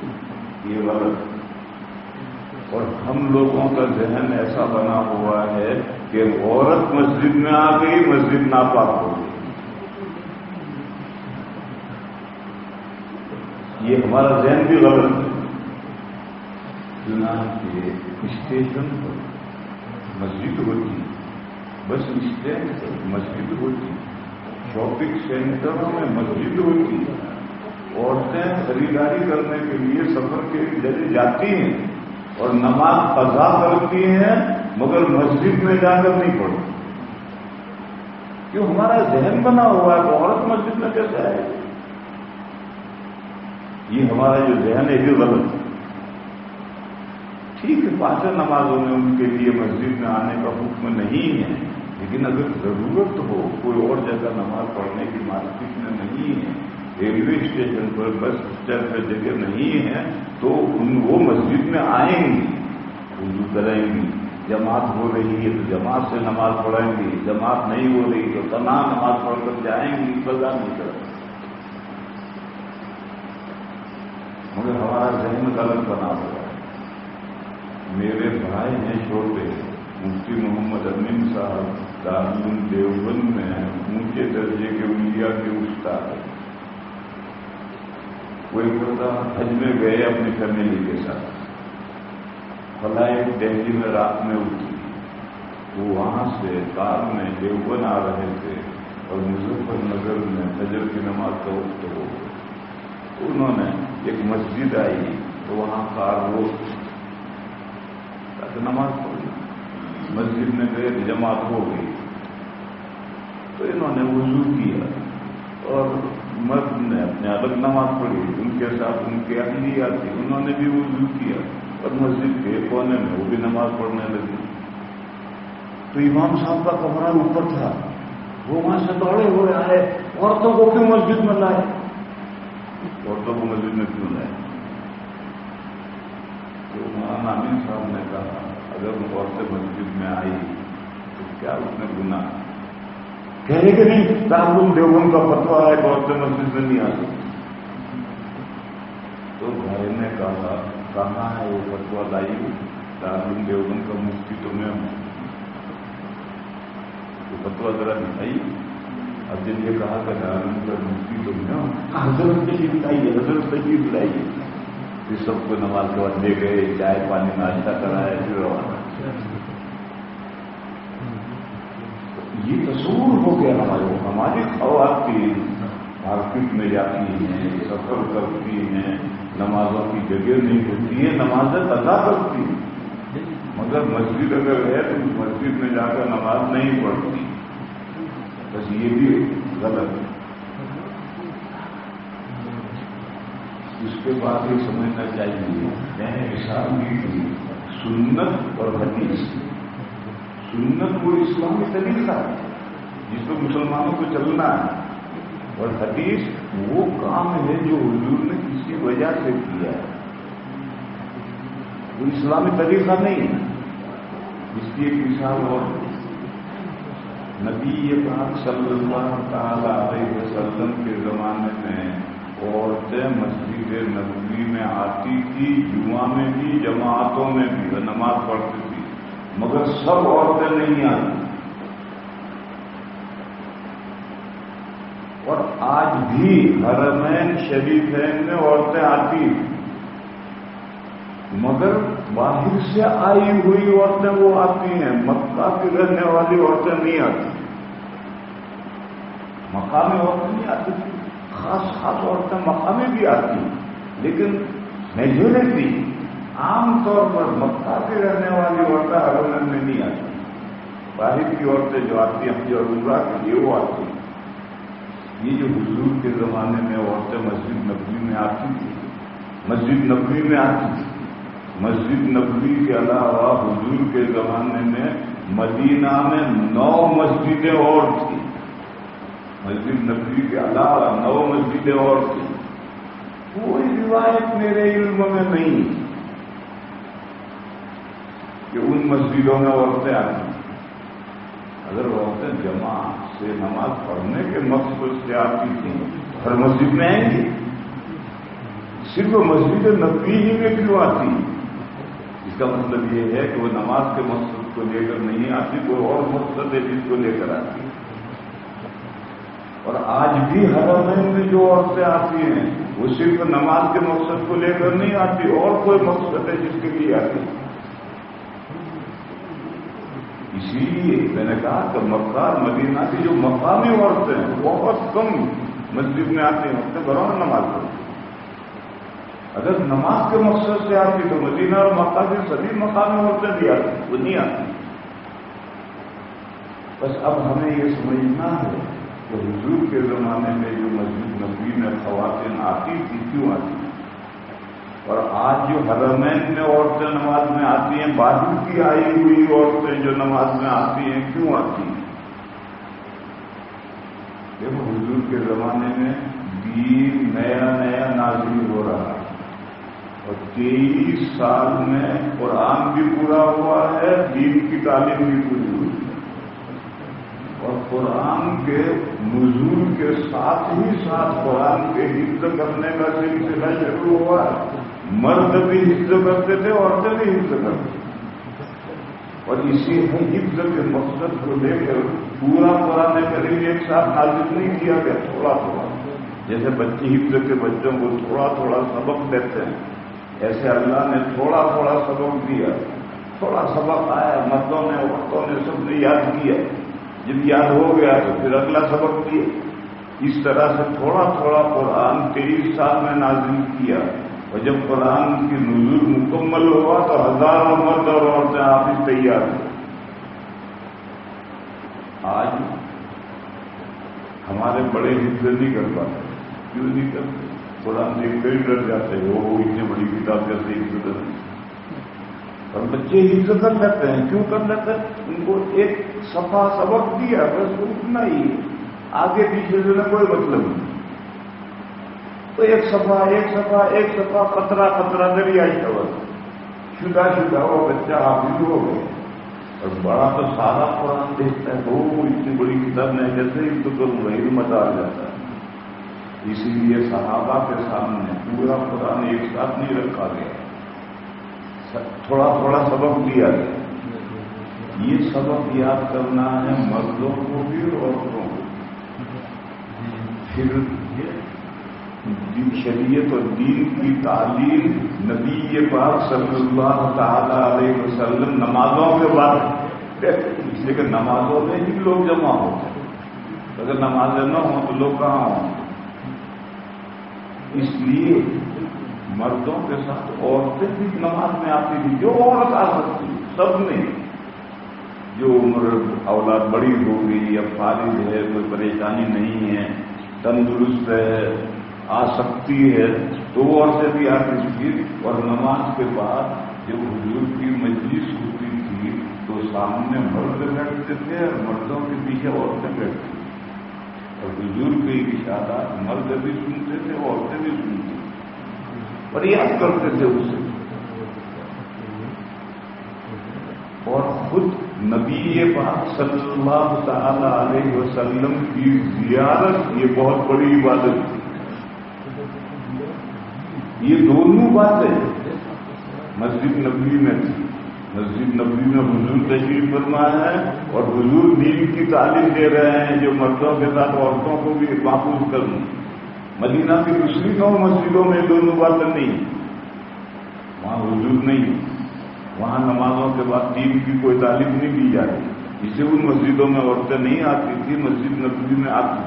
یہ غلط. اور ہم لوگوں کا ذہن ایسا بنا ہوا ہے کہ عورت مسجد میں آ گئی مسجد ناپاک ہو گئی. یہ ہمارا ذہن بھی غلط ہے. چنانچہ اسٹیشن پر مسجد ہوتی، بس اسٹینڈ پر مسجد ہوتی، شاپنگ سینٹروں میں مسجد ہوتی. عورتیں خریداری کرنے کے لیے سفر کے ذریعے جاتی ہیں اور نماز قضا کرتی ہیں مگر مسجد میں جا کر نہیں پڑھتی. کیوں؟ ہمارا ذہن بنا ہوا ہے کہ عورت مسجد میں کیسے آئے. یہ ہمارا جو ذہن ہے یہ غلط ہے. ٹھیک ہے، پانچ نمازوں میں ان کے لیے مسجد میں آنے کا حکم نہیں ہے، لیکن اگر ضرورت ہو کوئی اور جگہ نماز پڑھنے کی مارکیٹ میں نہیں ہے، ریلوے اسٹیشن پر بس اسٹینڈ پر جگہ نہیں ہے، تو وہ مسجد میں آئیں گی، وضو کریں گی. جماعت ہو رہی ہے تو جماعت سے نماز پڑھیں گی، جماعت نہیں ہو رہی تو تنہا نماز پڑھ کر جائیں گی، قضا نہیں کریں گی. مگر ہمارا ذہن غلط بنا ہوا ہے. میرے بھائی ہیں چھوٹے، مفتی محمد امین صاحب دارالعلوم دیوبند میں اونچے درجے کے اولیاء کے استاد ہیں. وہ ایک مرتبہ حج میں گئے اپنی فیملی کے ساتھ. فلائٹ دہلی میں رات میں اٹھی. وہ وہاں سے کار میں دیوبند آ رہے تھے اور مظفر نگر میں فجر کی نماز کا وقت ہو گیا. انہوں نے ایک مسجد آئی تو وہاں کار روک تاکہ نماز پڑھی. مسجد میں گئے تو جماعت ہو گئی تو انہوں نے وضو کیا اور مرد نے اپنے الگ نماز پڑھی. ان کے ساتھ ان کے اہلیہ تھی، انہوں نے بھی وضو کیا اور مسجد کے کونے میں وہ بھی نماز پڑھنے لگی. تو امام صاحب کا کمرہ اوپر تھا، وہ وہاں سے دوڑے ہوئے آئے، عورتوں کو کیوں مسجد میں لائے؟ عورتوں کو مسجد میں کیوں لائے؟ تو مولانا امین صاحب نے کہا اگر وہ عورتیں مسجد میں آئی تو کیا اس نے گناہ؟ کہنے کے نہیں، دارالعلوم دیوبند کا فتویٰ ہے کہ عورتیں مسجد میں نہیں آ سکتی. تو بھائی نے کہا کہاں ہے وہ فتویٰ لائی؟ دارالعلوم دیوبند کا مفتی تو میں ہوں، تو فتویٰ ذرا دکھائی. اب جب یہ کہا کہ دارالعلوم کا مفتی تو میں ہوں، حضرت تشریف لائیے، حضرت تشریف لائیے. پھر سب کو نماز کے بعد لے گئے، چائے پانی ناشتہ کرایا، پھر روانہ. یہ تصور ہو گیا ہماری خواتین مارکیٹ میں جاتی ہیں، سفر کرتی ہیں، نمازوں کی جگہ نہیں ہوتی ہے، نمازیں قضا کرتی ہیں، مگر مسجد اگر ہے تو مسجد میں جا کر نماز نہیں پڑھتی. بس یہ بھی غلط ہے. اس کے بعد یہ سمجھنا چاہیے میں نے مثال دی تھی سنت اور حدیث. سنت وہ اسلامی طریقہ ہے جس پر مسلمانوں کو چلنا ہے، اور حدیث وہ کام ہے جو حضور نے کسی وجہ سے کیا ہے، وہ اسلامی طریقہ نہیں ہے. اس کی ایک مثال اور نبی پاک صلی اللہ تعالی علیہ وسلم کے زمانے میں عورتیں مسجد نبوی میں آتی تھی، جمعہ میں بھی، جماعتوں میں بھی نماز پڑھتی تھی، مگر سب عورتیں نہیں آتی۔ اور آج بھی حرمین شریفین میں عورتیں آتی ہیں، مگر باہر سے آئی ہوئی عورتیں وہ آتی ہیں، مکہ کی رہنے والی عورتیں نہیں آتی، مکہ میں عورتیں نہیں آتی، خاص عورتیں مکہ میں بھی آتی ہیں، لیکن میجورٹی عام طور پر مکہ کی رہنے والی عورتیں حرمین میں نہیں آتی، باہر کی عورتیں جو آتی ہیں جو عمرہ کے لیے وہ آتی ہیں۔ یہ جو حضور کے زمانے میں عورتیں مسجد نبوی میں آتی تھی، مسجد نبوی میں آتی تھی، مسجد نبوی کے علاوہ حضور کے زمانے میں مدینہ میں 9 مسجدیں اور تھیں، مسجد نبوی کے علاوہ 9 مسجدیں اور تھیں۔ کوئی روایت میرے علم میں نہیں کہ ان مسجدوں میں عورتیں آتی، اگر عورتیں جماعت سے نماز پڑھنے کے مقصد سے آتی تھیں ہر مسجد میں آئیں گی، صرف مسجد نبوی ہی میں کیوں آتی؟ اس کا مطلب یہ ہے کہ وہ نماز کے مقصد کو لے کر نہیں آتی، کوئی اور مقصد ہے جس کو لے کر آتی۔ اور آج بھی حرمین میں جو عورتیں آتی ہیں وہ صرف نماز کے مقصد کو لے کر نہیں آتی، اور کوئی مقصد ہے جس کے لیے آتی۔ اسی لیے میں نے کہا کہ مکہ اور مدینہ کی جو مقامی عورتیں ہیں بہت کم مسجد میں آتی ہیں، اپنے گھروں میں نماز پڑھتی۔ اگر نماز کے مقصد سے آتی تو مدینہ اور مکہ کی سبھی مقامی عورتیں بھی آتی، وہ نہیں آتی۔ بس اب ہمیں یہ سمجھنا ہے کہ حضور کے زمانے میں جو مسجد نبوی میں خواتین آتی تھی کیوں آتی، اور آج جو حرمین میں عورتیں نماز میں آتی ہیں، باہر کی آئی ہوئی عورتیں جو نماز میں آتی ہیں کیوں آتی ہیں؟ دیکھو حضور کے زمانے میں دین نیا نیا نازل ہو رہا ہے، اور 23 سال میں قرآن بھی پورا ہوا ہے، دین کی تعلیم بھی پوری ہوئی ہے، اور قرآن کے نزول کے ساتھ ہی ساتھ قرآن کے حفظ کرنے کا سلسلہ شروع ہوا ہے۔ مرد بھی حفظ کرتے تھے، عورتیں بھی حفظ کرتے تھے، اور اسی حفظ کے مقصد کو لے کر پورا قرآن کریم ایک ساتھ نازل نہیں کیا گیا، تھوڑا تھوڑا، جیسے بچے حفظ کے بچوں کو تھوڑا تھوڑا سبق دیتے ہیں، ایسے اللہ نے تھوڑا تھوڑا سبق دیا، تھوڑا سبق آیا، مردوں نے عورتوں نے سب نے یاد کیا، جب یاد ہو گیا تو پھر اگلا سبق دیا، اس طرح سے تھوڑا تھوڑا قرآن 23 سال میں نازل کیا، اور جب قرآن کی نزول مکمل ہوا تو ہزاروں مرد اور عورتیں حافظ تیار ہوئے۔ آج ہمارے بڑے حفظ نہیں کر پاتے، کیوں نہیں کرتے؟ قرآن دیکھ کر ہی ڈر جاتے ہیں، وہ اتنی بڑی کتاب کیسے حفظ کر، اور بچے حفظ کر لیتے ہیں، کیوں کر لیتے ہیں؟ ان کو ایک صفحہ سبق دیا، بس اتنا ہی، آگے پیچھے سے کوئی مطلب نہیں، تو ایک صفحہ قطرہ دریائی خبر شدہ وہ بچہ حافظ ہو گئے، اور بڑا تو سارا قرآن دیکھتا ہے، وہ اتنی بڑی کتاب میں کیسے ہی تو کروں گا، ہمت آ جاتا ہے۔ اسی لیے صحابہ کے سامنے پورا قرآن ایک ساتھ نہیں رکھا گیا، تھوڑا تھوڑا سبق دیا گیا۔ یہ سبق یاد کرنا ہے مردوں کو بھی اور عورتوں کو۔ پھر شریعت اور دین کی تعلیم نبی پاک صلی اللہ تعالی علیہ وسلم نمازوں کے بعد، لیکن نمازوں میں ہی لوگ جمع ہوتے ہیں، اگر نمازیں نہ ہوں تو لوگ کہاں ہوں؟ اس لیے مردوں کے ساتھ عورتیں بھی نماز میں آتی تھی، جو عورت آ سکتی، سب نے، جو عمر اولاد بڑی ہو گئی، اب فارغ ہے، کوئی پریشانی نہیں ہے، تندرست ہے، آ سکتی ہے، تو وہ عورتیں بھی آتی تھی۔ اور نماز کے بعد جب حضور کی مجلس ہوتی تھی تو سامنے مرد بیٹھتے تھے اور مردوں کے پیچھے عورتیں بیٹھتی تھیں، اور حضور کے ارشادات مرد بھی سنتے تھے، عورتیں بھی سنتی تھیں، اور یاد کرتے تھے اسے، اور خود نبی پاک صلی اللہ تعالی علیہ وسلم کی زیارت یہ بہت بڑی عبادت ہے. یہ دونوں باتیں مسجد نبوی میں تھی. مسجد نبوی میں حضور تشریف فرما ہے اور حضور دین کی تعلیم دے رہے ہیں جو مردوں کے ساتھ عورتوں کو بھی محفوظ کرنی. مدینہ کی دوسری 9 مسجدوں میں دونوں باتیں نہیں. وہاں حضور نہیں, وہاں نمازوں کے بعد دین کی کوئی تعلیم نہیں دی جاتی. اسے ان مسجدوں میں عورتیں نہیں آتی تھی, مسجد نبوی میں آتی.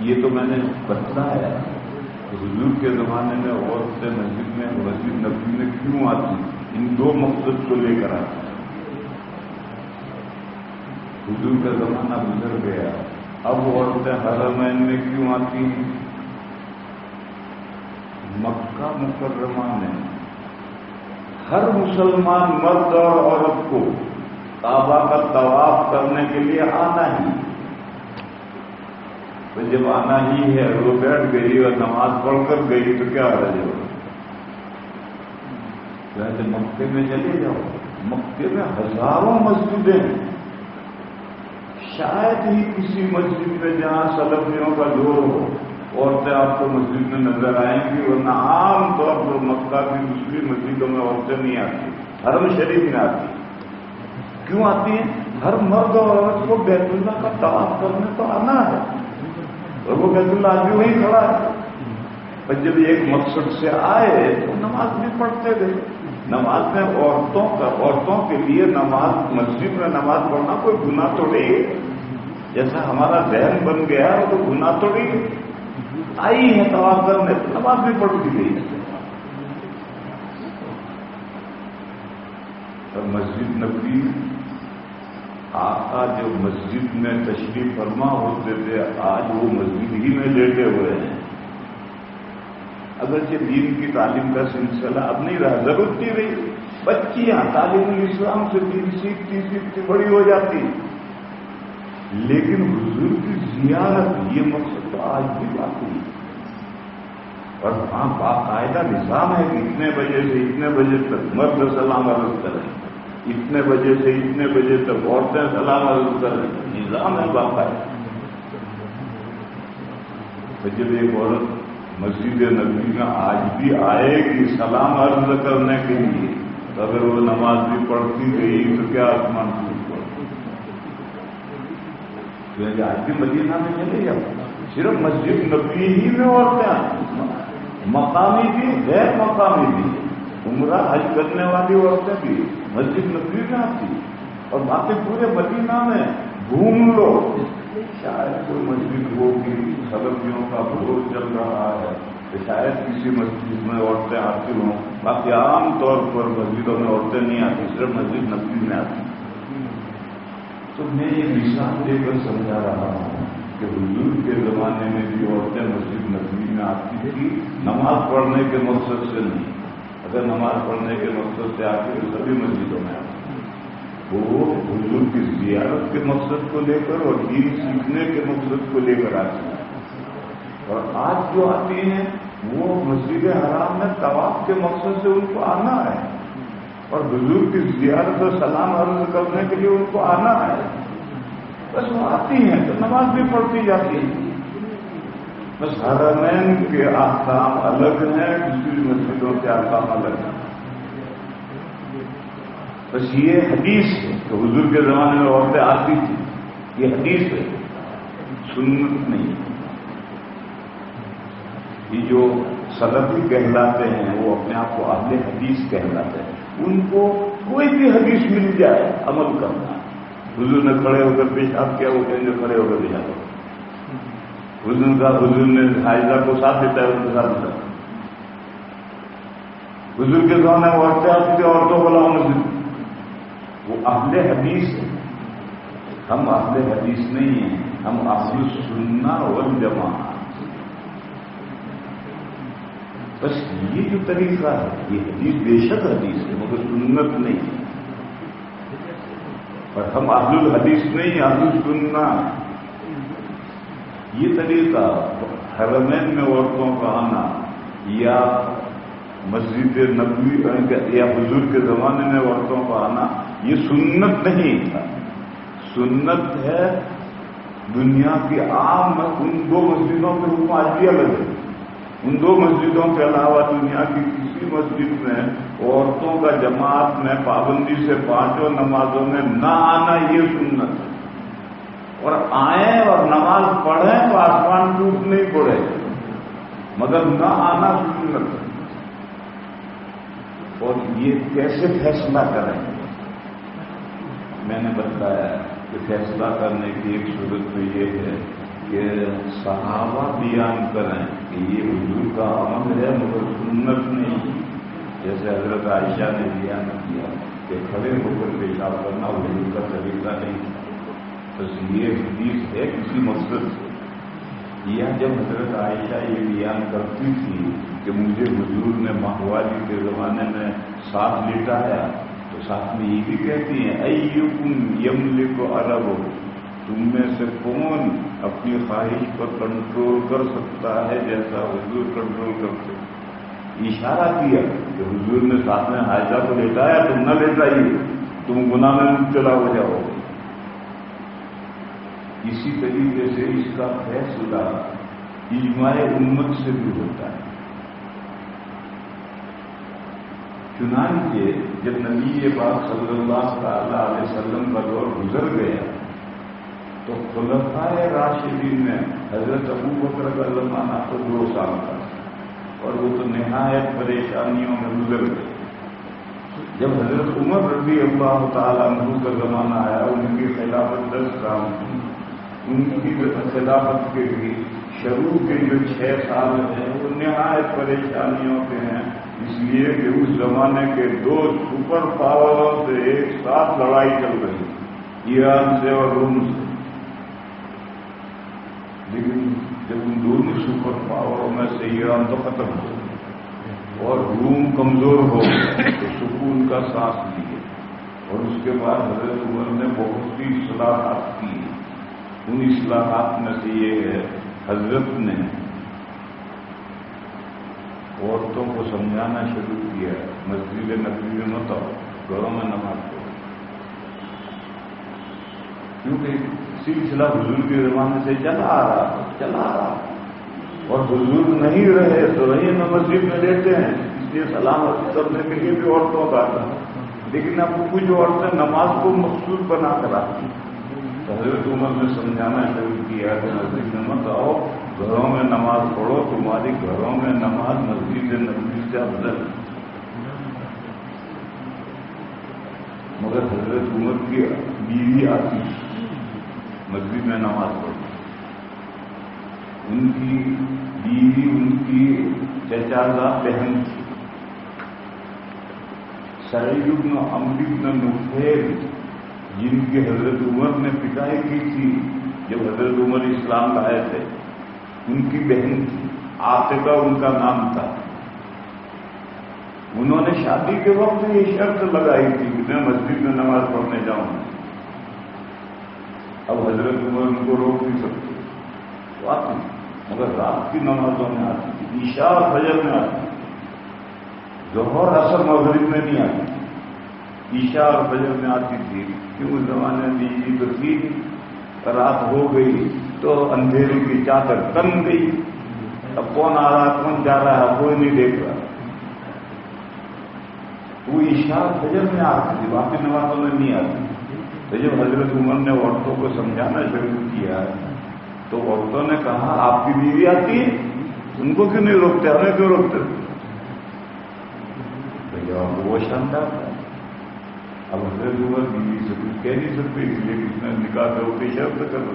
یہ تو میں نے بتایا ہے حضور کے زمانے میں عورتیں مسجد نبوی میں کیوں آتی. ان 2 مقصد کو لے کر آتی. حضور کا زمانہ گزر گیا, اب عورتیں حرمین میں کیوں آتی ہیں. مکہ مکرمہ میں ہر مسلمان مرد اور عورت کو کعبہ کا طواف کرنے کے لیے آنا ہی. تو جب آنا ہی ہے وہ بیٹھ گئی اور نماز پڑھ کر گئی تو کیا ہو جائے. ویسے مکے میں چلے جاؤ, مکے میں ہزاروں مسجدیں ہیں. شاید ہی کسی مسجد میں جہاں سلفیوں کا زور ہو عورتیں آپ کو مسجد میں نظر آئیں گی, ورنہ عام طور پر مکہ کی دوسری مسجدوں میں عورتیں نہیں آتی. حرم شریف میں آتی. کیوں آتی ہیں؟ ہر مرد اور عورت کو بیت اللہ کا طواف کرنے تو آنا ہے اور وہ بیت اللہ آج بھی وہیں کھڑا ہے. پر جب ایک مقصد سے آئے تو نماز بھی پڑھتے گئے. نماز میں عورتوں کے لیے نماز مسجد میں نماز پڑھنا کوئی گناہ تو نہیں. جیسا ہمارا ذہن بن گیا وہ تو گناہ تو نہیں. آئی ہے طواف کرنے, نماز بھی پڑھتی گئی. اور مسجد نبوی آقا جو مسجد میں تشریف فرما ہوتے تھے آج وہ مسجد ہی میں لیٹے ہوئے ہیں. اگرچہ دین کی تعلیم کا سلسلہ اب نہیں رہا, ضرورت نہیں رہی. بچیاں تعلیم الاسلام سے دین سیکھتی بڑی ہو جاتی, لیکن حضور کی زیارت یہ مقصد تو آج بھی باقی ہے. اور وہاں باقاعدہ نظام ہے کہ اتنے بجے سے اتنے بجے تک مرد سلام عرض کریں, اتنے بجے سے اتنے بجے تک عورتیں سلام عرض کریں. نظام ہے باقاعدہ. جب ایک عورت مسجد نبوی میں آج بھی آئے گی سلام عرض کرنے کے لیے, تو اگر وہ نماز بھی پڑھتی گئی تو کیا آسمان پڑتی. آج بھی مدینہ میں چلے جاؤ, صرف مسجد نبوی ہی میں عورتیں آتی, مقامی بھی غیر مقامی بھی. عمرہ حج کرنے والی عورتیں بھی مسجد نبوی میں آتی, اور باقی پورے مدینہ میں گھوم لو. شاید کوئی مسجد ہوگی سلفیوں کا بھور چل رہا ہے تو شاید کسی مسجد میں عورتیں آتی ہوں, باقی عام طور پر مسجدوں میں عورتیں نہیں آتی, صرف مسجد نبوی میں آتی. تو میں یہ مثال دے کر سمجھا رہا ہوں کہ حضور کے زمانے میں بھی عورتیں مسجد نبوی میں آتی تھی نماز پڑھنے کے مقصد سے نہیں. اگر نماز پڑھنے کے مقصد سے آتی تو سبھی مسجدوں میں آتی. وہ حضور کی زیارت کے مقصد کو لے کر اور دین سیکھنے کے مقصد کو لے کر آتی ہیں. اور آج جو آتی ہیں وہ مسجد حرام میں طواف کے مقصد سے ان کو آنا ہے, اور حضور کی زیارت و سلام عرض کرنے کے لیے ان کو آنا ہے. بس وہ آتی ہیں تو نماز بھی پڑھتی جاتی ہے. بس حرمین کے احکام الگ ہیں, دوسری مسجدوں کے احکام الگ ہیں. بس یہ حدیث ہے کہ حضور کے زمانے میں عورتیں آتی تھیں, یہ حدیث ہے, سنت نہیں. یہ جو سلفی کہلاتے ہیں وہ اپنے آپ کو اہل حدیث کہلاتے ہیں. ان کو کوئی بھی حدیث مل جائے عمل کرنا. حضور نے کھڑے ہو کر پیشاب کیا, وہ کہیں گے کھڑے ہو کر پیشاب کرو. حضور نے حائضہ کو ساتھ دیتا ہے, ان کے ساتھ دیتا. حضور کے زمانے میں عورتیں آتی تھیں, عورتوں کو لاؤ مسجد. وہ اہل حدیث ہے. ہم اہل حدیث نہیں ہیں, ہم اہل سنہ والجماعہ. بس یہ جو طریقہ ہے یہ حدیث بے شک حدیث ہے مگر سنت نہیں ہے. اور ہم اہل الحدیث نہیں, اہل سنہ. یہ طریقہ حرمین میں عورتوں کا آنا یا مسجد نبوی یا حضور کے زمانے میں عورتوں کا آنا یہ سنت نہیں تھا. سنت ہے دنیا کی عام ان دو مسجدوں کے حکم آج بھی الگ ہے. ان دو مسجدوں کے علاوہ دنیا کی کسی مسجد میں عورتوں کا جماعت میں پابندی سے 5 نمازوں میں نہ آنا یہ سنت ہے. اور آئیں اور نماز پڑھیں تو آسمان ٹوٹ نہیں پڑے مگر نہ آنا سنت ہے. اور یہ کیسے فیصلہ کریں؟ میں نے بتایا کہ فیصلہ کرنے کی ایک صورت تو یہ ہے کہ صحابہ بیان کریں کہ یہ حضور کا عمل ہے مگر سنت نہیں. جیسے حضرت عائشہ نے بیان کیا کہ کھڑے ہو کر پیشاب کرنا حضور کا طریقہ نہیں. تو یہ حدیث ہے کسی مقصد سے. یا جب حضرت عائشہ یہ بیان کرتی تھی کہ مجھے حضور نے ماہوالی کے زمانے میں ساتھ لٹایا تو ساتھ میں یہ بھی کہتی ہیں ایکم یملک عرب، تم میں سے کون اپنی خواہش پر کنٹرول کر سکتا ہے جیسا حضور کنٹرول کرتے. اشارہ کیا کہ حضور نے ساتھ میں حائضہ کو لٹایا، تم نہ لٹائیے، تم گناہ میں مبتلا ہو جاؤ. اسی طریقے سے اس کا فیصلہ اجماع امت سے بھی ہوتا ہے. چنانچہ جب نبی پاک صلی اللہ تعالی علیہ وسلم کا دور گزر گیا تو خلفائے راشدین میں حضرت ابو بکر کا زمانہ تو 2 سال کا اور وہ تو نہایت پریشانیوں میں گزر گئے. جب حضرت عمر رضی اللہ تعالیٰ عنہ کا زمانہ آیا ان کی خلافت 10 سال کی. ان کی خلافت کے بھی شروع کے جو 6 سال ہیں وہ نہایت پریشانیوں کے ہیں، اس لیے کہ اس زمانے کے 2 سپر پاوروں سے ایک ساتھ لڑائی چل رہی، ایران سے اور روم سے. لیکن جب ان دونوں سپر پاوروں میں سے ایران تو ختم ہو اور روم کمزور ہو تو سکون کا سانس لیے. اور اس کے بعد حضرت عمر نے بہت سی اصلاحات کی. ان اصلاحات میں سے یہ ہے حضرت نے عورتوں کو سمجھانا شروع کیا مسجد نبوی میں مت آؤ، گھروں میں نماز پڑھو. کیونکہ سلسلہ حضور کے زمانے سے چلا آ رہا اور حضور نہیں رہے تو رہی نہ مسجد میں لیتے ہیں. اس لیے سلامت کرنے کے لیے بھی عورتوں کا تھا. لیکن اب کچھ عورتیں نماز کو مخصوص بنا کر آتی ہیں. حضرت عمر نے سمجھانا شروع کیا کہ مسجد میں مت آؤ، گھروں میں نماز پڑھو، تمہاری گھروں میں نماز مسجد نبوی سے افضل. مگر حضرت عمر کی بیوی آتی مسجد میں نماز پڑھتی. ان کی بیوی ان کی چچازہ بہن تھی. سعید بن عمرو بن نفیل جن کی حضرت عمر نے پٹائی کی تھی جب حضرت عمر اسلام لائے تھے، ان کی بہن تھی، عاتقہ ان کا نام تھا. انہوں نے شادی کے وقت یہ شرط لگائی تھی کہ میں مسجد میں نماز پڑھنے جاؤں. اب حضرت عمر ان کو روک نہیں سکتے تو آتی، مگر رات کی نمازوں میں آتی تھی، عشاء اور فجر میں آتی، ظہر عصر مغرب میں نہیں آتی. عشاء اور فجر میں آتی تھی کہ اس زمانے میں بجلی تو تھی، رات ہو گئی تو اندھیرے کی چادر تن گئی. اب کون آ رہا کون جا رہا ہے کوئی نہیں دیکھ رہا. وہ عشاء فجر میں آتی تھی، باقی نمازوں میں نہیں آتی. تو جب حضرت عمر نے عورتوں کو سمجھانا شروع کیا تو عورتوں نے کہا آپ کی بیوی آتی ہے، ان کو کیوں نہیں روکتے، ہمیں کیوں روکتے؟ وہ شاندار تھا. اب حضرت عمر بیوی سے کچھ کہہ نہیں سکتے، اس لیے کس نے نکاح کرو کہ شرط کرو.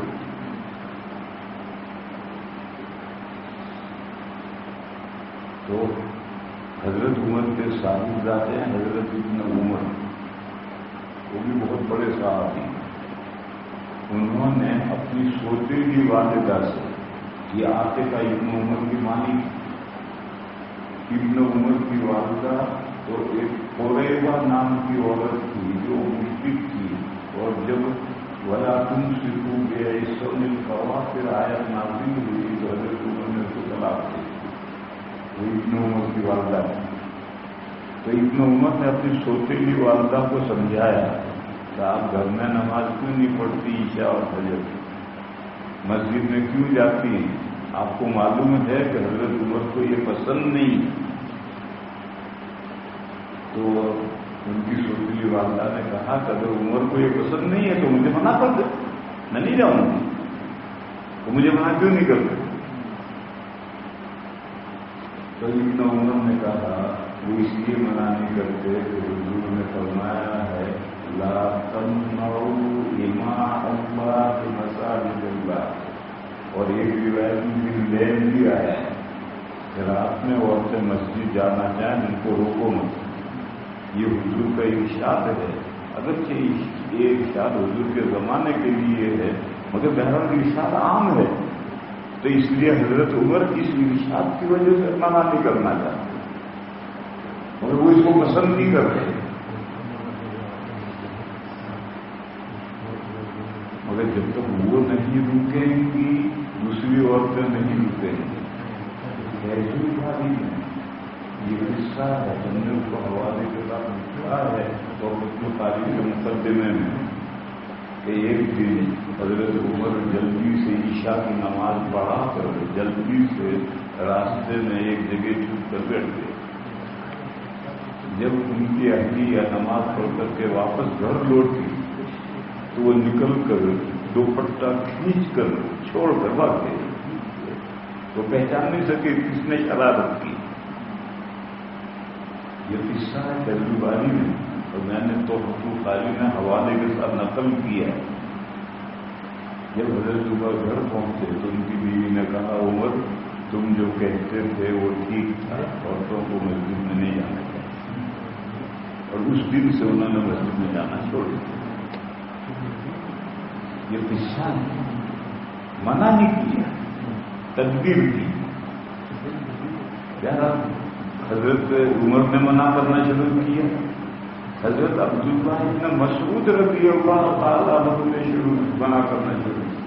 تو حضرت عمر کے صاحبزادے ہیں حضرت ابن عمر، وہ بھی بہت بڑے صحابی ہیں. انہوں نے اپنی سوتیلی والدہ سے یہ عاتقہ ابن عمر کی مانی. ابن عمر کی والدہ تو ایک قریبہ نام کی عورت تھی جو مشرک تھی، اور جب ولا تمسکوا بعصم الکوافر آیت نازل ہوئی تو حضرت عمر نے اس کو طلاق دی. وہ ابن عمر کی والدہ ہے. تو ابن عمر نے اپنی سوتیلی والدہ کو سمجھایا کہ آپ گھر میں نماز کیوں نہیں پڑھتی عشاء اور فجر کی، مسجد میں کیوں جاتی ہیں؟ آپ کو معلوم ہے کہ حضرت عمر کو یہ پسند نہیں۔ تو ان کی سوتیلی والدہ نے کہا کہ اگر عمر کو یہ پسند نہیں ہے تو مجھے منع کر دے، میں نہیں جاؤں گی۔ تو مجھے منع کیوں نہیں کرتے؟ تو ابن عمر نے کہا وہ اس لیے منع نہیں کرتے کہ حضور نے فرمایا ہے لا تمنعوا اماء اللہ مساجد اللہ، اور ایک روایت میں لین بھی آیا ہے کہ رات میں عورتیں مسجد جانا چاہیں ان کو روکو مت۔ یہ حضور کا ارشاد ہے، اگرچہ یہ ارشاد حضور کے زمانے کے لیے ہے مگر بہرحال ارشاد عام ہے، تو اس لیے حضرت عمر اس ارشاد کی وجہ سے منع نہیں کرنا چاہتے، مگر وہ اس کو پسند نہیں کرتے۔ مگر جب تک وہ نہیں رکیں گی دوسری عورتیں نہیں رکیں گی۔ ایسی بھاری ہے، یہ قصہ ہے، ہم نے اس کو حوالے کے ساتھ لکھا ہے اور اس کو تاریخ کے مقدمے میں کہ ایک دن حضرت عمر جلدی سے عشاء کی نماز پڑھا کر جلدی سے راستے میں ایک جگہ چھپ کر بیٹھ گئے۔ جب ان کی اہلیہ نماز پڑھ کر کے واپس گھر لوٹی تو وہ نکل کر دوپٹہ کھینچ کر چھوڑ کر بھاگ گئے۔ تو پہچان نہیں سکے کس نے شرارت کی۔ یہ قصہ ہے تجربہ باری میں، اور میں نے تو حقوق عالی نے حوالے کے ساتھ نقل کیا ہے۔ جب حضرت عمر گھر پہنچے تو ان کی بیوی نے کہا عمر تم جو کہتے تھے وہ ٹھیک تھا، عورتوں کو مسجد میں نہیں جانا چاہیے، اور اس دن سے انہوں نے مسجد میں جانا چھوڑ دیا۔ یہ قصہ منع نہیں کیا، تدبیر کی۔ حضرت عمر نے منع کرنا شروع کیا، حضرت عبداللہ ابن مسعود رضی اللہ تعالیٰ عنہ نے منع کرنا شروع کیا۔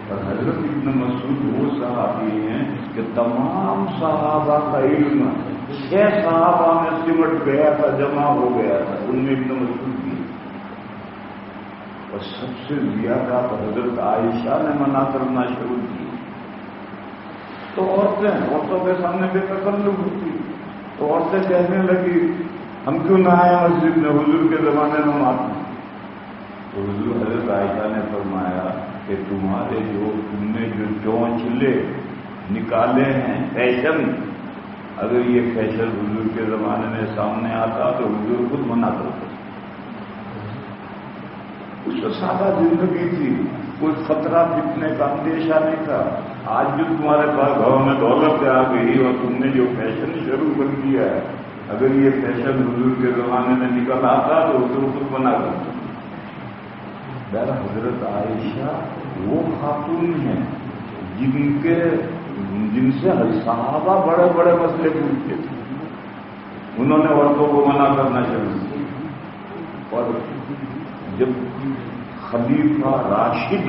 اور حضرت ابن مسعود وہ صحابی ہیں کہ تمام صحابہ کا علم 6 صحابہ میں سمٹ گیا تھا، جمع ہو گیا تھا، ان میں ابن مسعود بھی۔ اور سب سے زیادہ حضرت عائشہ نے منع کرنا شروع کی۔ تو عورتوں کے سامنے بے تکلف ہوتی، تو عورتیں کہنے لگی ہم کیوں نہ آئے مسجد میں، حضور کے زمانے میں ہم آتے ہیں۔ تو حضور حضرت عائشہ نے فرمایا کہ تم نے جو چونچلے نکالے ہیں فیشن، اگر یہ فیشن حضور کے زمانے میں سامنے آتا تو حضور خود منع کرتے۔ اس کو سادہ زندگی تھی، کوئی خطرہ فتنے کا اندیشہ نہیں تھا۔ آج جو تمہارے پاس گھروں میں دولت آ گئی اور تم نے جو فیشن شروع کر دیا ہے، اگر یہ فیشن حضور کے زمانے میں نکل آتا تو حضور خود منع کرتا۔ بہر حضرت عائشہ وہ خاتون ہیں جن سے صحابہ بڑے بڑے مسئلے پوچھتے تھے، انہوں نے عورتوں کو منع کرنا شروع کیا۔ اور جب خلیفہ راشد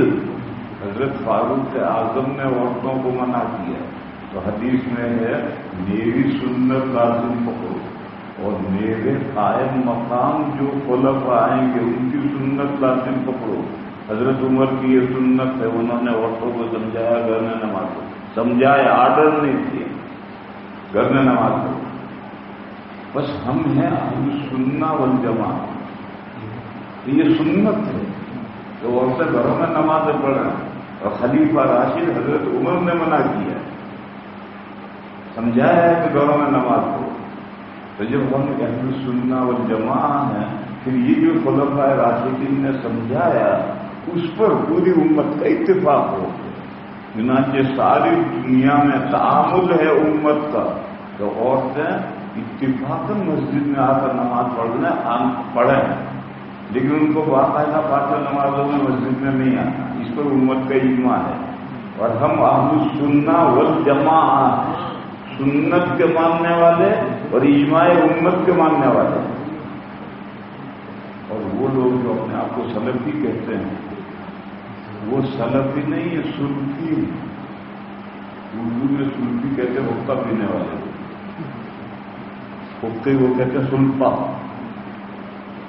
حضرت فاروق اعظم نے عورتوں کو منع کیا تو حدیث میں ہے میری سنت لازم پکڑو، اور میرے قائم مقام جو خلفاء آئیں گے ان کی سنت لازم پکڑو۔ حضرت عمر کی یہ سنت ہے، انہوں نے عورتوں کو سمجھایا گھر میں نماز پڑھو، سمجھایا، آرڈر نہیں کیا، گھر میں نماز پڑھو۔ بس ہم ہیں اہل السنہ والجماعہ، یہ سنت ہے تو عورتیں گھروں میں نمازیں پڑھیں، اور خلیفہ راشد حضرت عمر نے منع کیا، سمجھایا ہے کہ گھروں میں نماز پڑھو۔ تو جب ہم اہل السنہ والجماعہ ہیں، پھر یہ جو خلفاء راشدین نے سمجھایا اس پر پوری امت کا اتفاق ہو، چنانچہ ساری دنیا میں تعامل ہے امت کا، تو عورتیں اتفاقاً مسجد میں آ کر نماز پڑھیں، لیکن ان کو باقاعدہ پانچوں نمازوں میں مسجد میں نہیں آنا، اس پر امت کا اجماع ہے۔ اور ہم اہل السنہ والجماعہ، سنت کے ماننے والے اور اجماع امت کے ماننے والے۔ اور وہ لوگ جو اپنے آپ کو سلفی کہتے ہیں وہ سلفی نہیں، یہ سلفی، اردو میں سلفی کہتے ہیں حقہ پینے والے۔ حقے کو کہتے ہیں سلفا،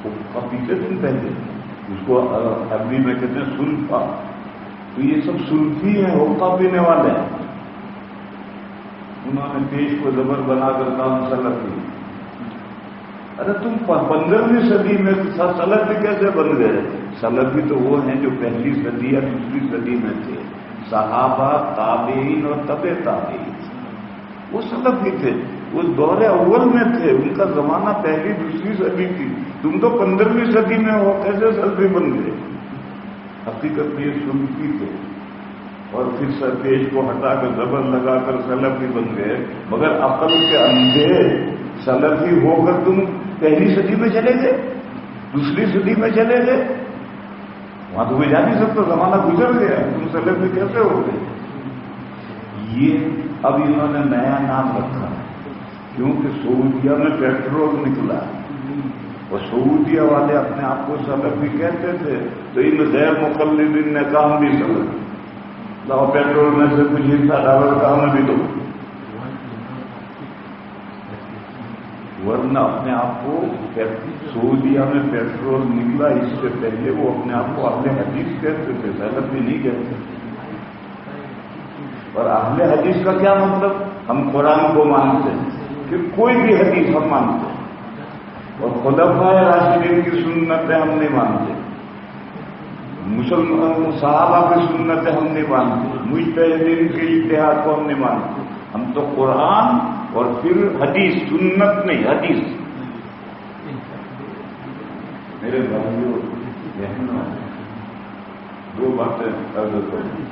حقہ پیچھے دن پہلے اس کو عربی میں کہتے ہیں سلفا. تو یہ سب سلفی ہیں، حقہ پینے والے ہیں. انہوں نے پیش کو زبر بنا کر کام سلفی. ارے تم 15ویں صدی میں سلفی کیسے بن گئے؟ سلفی تو وہ ہیں جو پہلی صدی یا دوسری صدی میں تھے، صحابہ، تابعین اور تبع تابعین، وہ سلفی تھے. وہ دور اول میں تھے، ان کا زمانہ پہلی دوسری صدی تھی. تم تو 15ویں صدی میں ہو، کیسے سلفی بن گئے؟ حقیقت میں یہ سلفی تھے، اور پھر سرپیش کو ہٹا کر زبر لگا کر سلفی بن گئے. مگر عقل کے اندھے سلفی ہو کر تم پہلی صدی میں چلے گئے، دوسری صدی میں چلے گئے. وہاں تو کوئی جا نہیں سکتا، زمانہ گزر گیا، تم سلفی کیسے ہو گئے؟ یہ اب انہوں نے نیا نام رکھا کیونکہ سعودیہ میں پیٹرول نکلا اور سعودیہ والے اپنے آپ کو سلفی کہتے تھے، تو ان غیر مقلدین نے کام بھی سلفی، لاؤ پیٹرول میں سے کچھ حصہ ڈالر کام بھی دو. ورنہ اپنے آپ کو سعودیہ میں پیٹرول نکلا، اس سے پہلے وہ اپنے آپ کو اہل حدیث کہتے تھے، سلفی نہیں کہتے. اور اہل حدیث کا کیا مطلب؟ ہم قرآن کو مانتے ہیں کہ کوئی بھی حدیث ہم مانتے ہیں، اور خلفائے راشدین کی سنتیں ہم نہیں مانتے، مسلمان صحابہ کی سنتیں ہم نہیں مانتے، مجتہدین کے اجتہاد کو ہم نہیں مانتے. ہم تو قرآن اور پھر حدیث، سنت نہیں حدیث. میرے بھائیوں بہنوں، دو باتیں عرض کروں.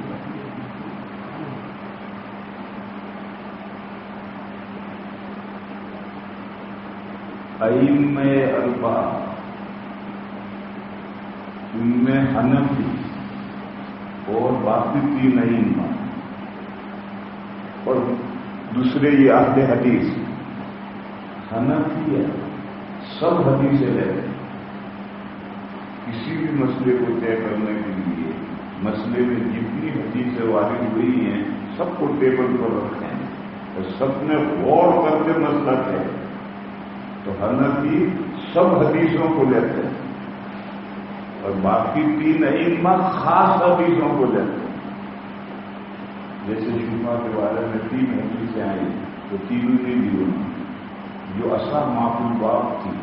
ائمہ اربعہ، ان میں حنفی اور باقی 3 ائمہ اور دوسرے یہ اہل حدیث. حنفی ہے، سب حدیثیں لیتے ہیں کسی بھی مسئلے کو طے کرنے کے لیے. مسئلے میں جتنی حدیثیں وارد ہوئی ہیں سب کو ٹیبل پر رکھتے ہیں اور سب نے غور کر کے مسئلہ طے. تو حنفی سب حدیثوں کو لیتے ہیں اور باقی 3 ائمہ خاص حدیثوں کو لیتے ہیں. جیسے شفا کے بارے میں 3 حدیثیں آئی تو تینوں نے بھی ہوئی. جو اصح معقول بات تھی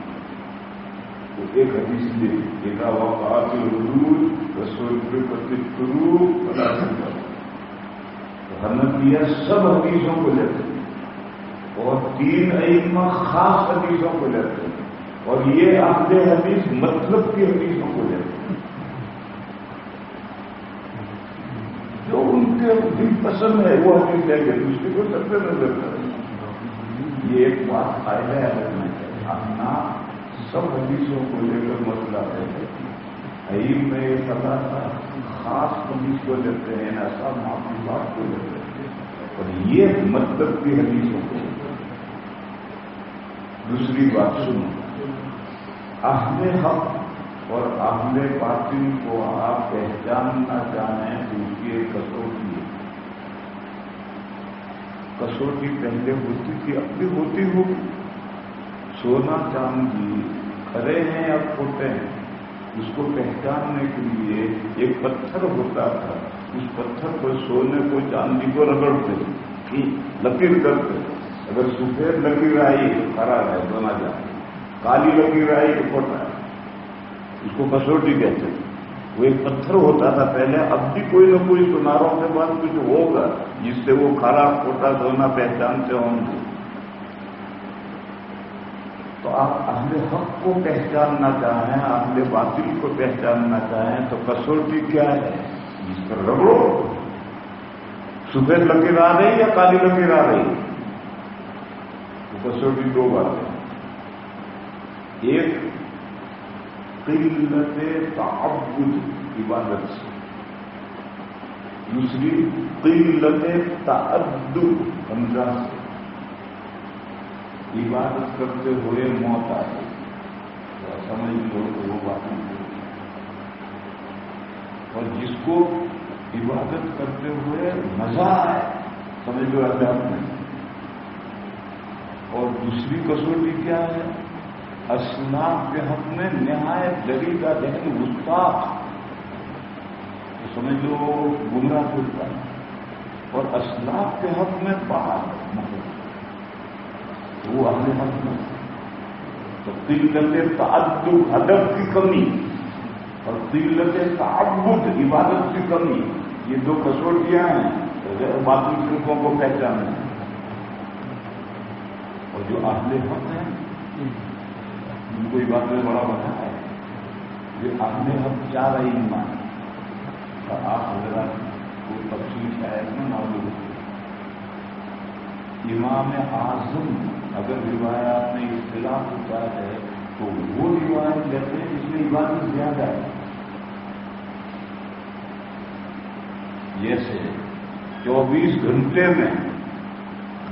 وہ ایک حدیث لی، ایک وقات الحدود رسول شروع. تو حنفیہ سب حدیثوں کو لیتے ہیں اور 3 ائمہ خاص حدیثوں کو لیتے ہیں، اور یہ اہل حدیث مطلب کی حدیثوں کو لیتے ہیں جو ان کے دل پسند ہے وہ حدیث لے گئے، دوسری کو سب سے نظر کریں. یہ ایک بات فائدہ ہے رکھنا چاہیے. اپنا سب حدیثوں کو لے کر مسئلہ ہے. علم میں یہ پتا تھا خاص حدیث کو لیتے ہیں، ایسا معقولات کو لیتے ہیں اور یہ مطلب کی حدیثوں کو. دوسری بات سنو، اہل حق اور اہل باطل کو آپ پہچاننا چاہیں تو اس کی ایک کسوٹی ہے. کسوٹی پہلے ہوتی تھی، اب بھی ہوتی ہوگی. سونا چاندی کھڑے ہیں یا کھوٹے ہیں، اس کو پہچاننے کے لیے ایک پتھر ہوتا تھا. اس پتھر پر سونے کو چاندی کو رگڑتے، لکیر کرتے. اگر سفید لکیر آئی تو کھڑا ہے سونا چاندی، کالی لکیر آئی تو کھوٹا ہے. اس کو کسوٹی کہتے ہیں. وہ ایک پتھر ہوتا تھا پہلے، اب بھی کوئی نہ کوئی سناروں کے بعد کچھ ہوگا جس سے وہ کھڑا کھوٹا سونا پہچانتے ہوں گے. تو آپ اہل حق کو پہچاننا چاہیں، اہل باطل کو پہچاننا چاہیں تو کسوٹی کیا ہے؟ جس پر رگڑو. سفید لکیر آ رہی یا کالی لکیر آ رہی؟ کسوٹی 2 باتیں. ایک قلت تعبد عبادت سے، دوسری قلت تعدد حمزہ سے. عبادت کرتے ہوئے موت آئے سمجھ لو تو وہ بات نہیں. اور جس کو عبادت کرتے ہوئے مزہ آئے سمجھ لو اللہ نے. اور دوسری کسوٹی کیا ہے؟ اسلاف کے حق میں نہایت دریدہ ذہن گستاخ، تو سمجھ لو گمراہ پھرتا ہے، اور اسلاف کے حق میں بات وہ اہل حق میں تو قلت تعدد ادب کی کمی اور قلت تعبد عبادت کی کمی، یہ دو کسوٹیاں ہیں باقی فرقوں کو پہچاننا۔ اور جو اہل حق ہیں ان کو یہ بات میں بڑا بتا ہے، یہ اہل حق چار ائمہ اور آپ حضرات کو تفصیل شاید میں معلوم ہے۔ امام اعظم اگر روایات میں اختلاف ہوتا ہے تو وہ روایت لیتے ہیں جس میں عبادت زیادہ ہے، جیسے 24 گھنٹے میں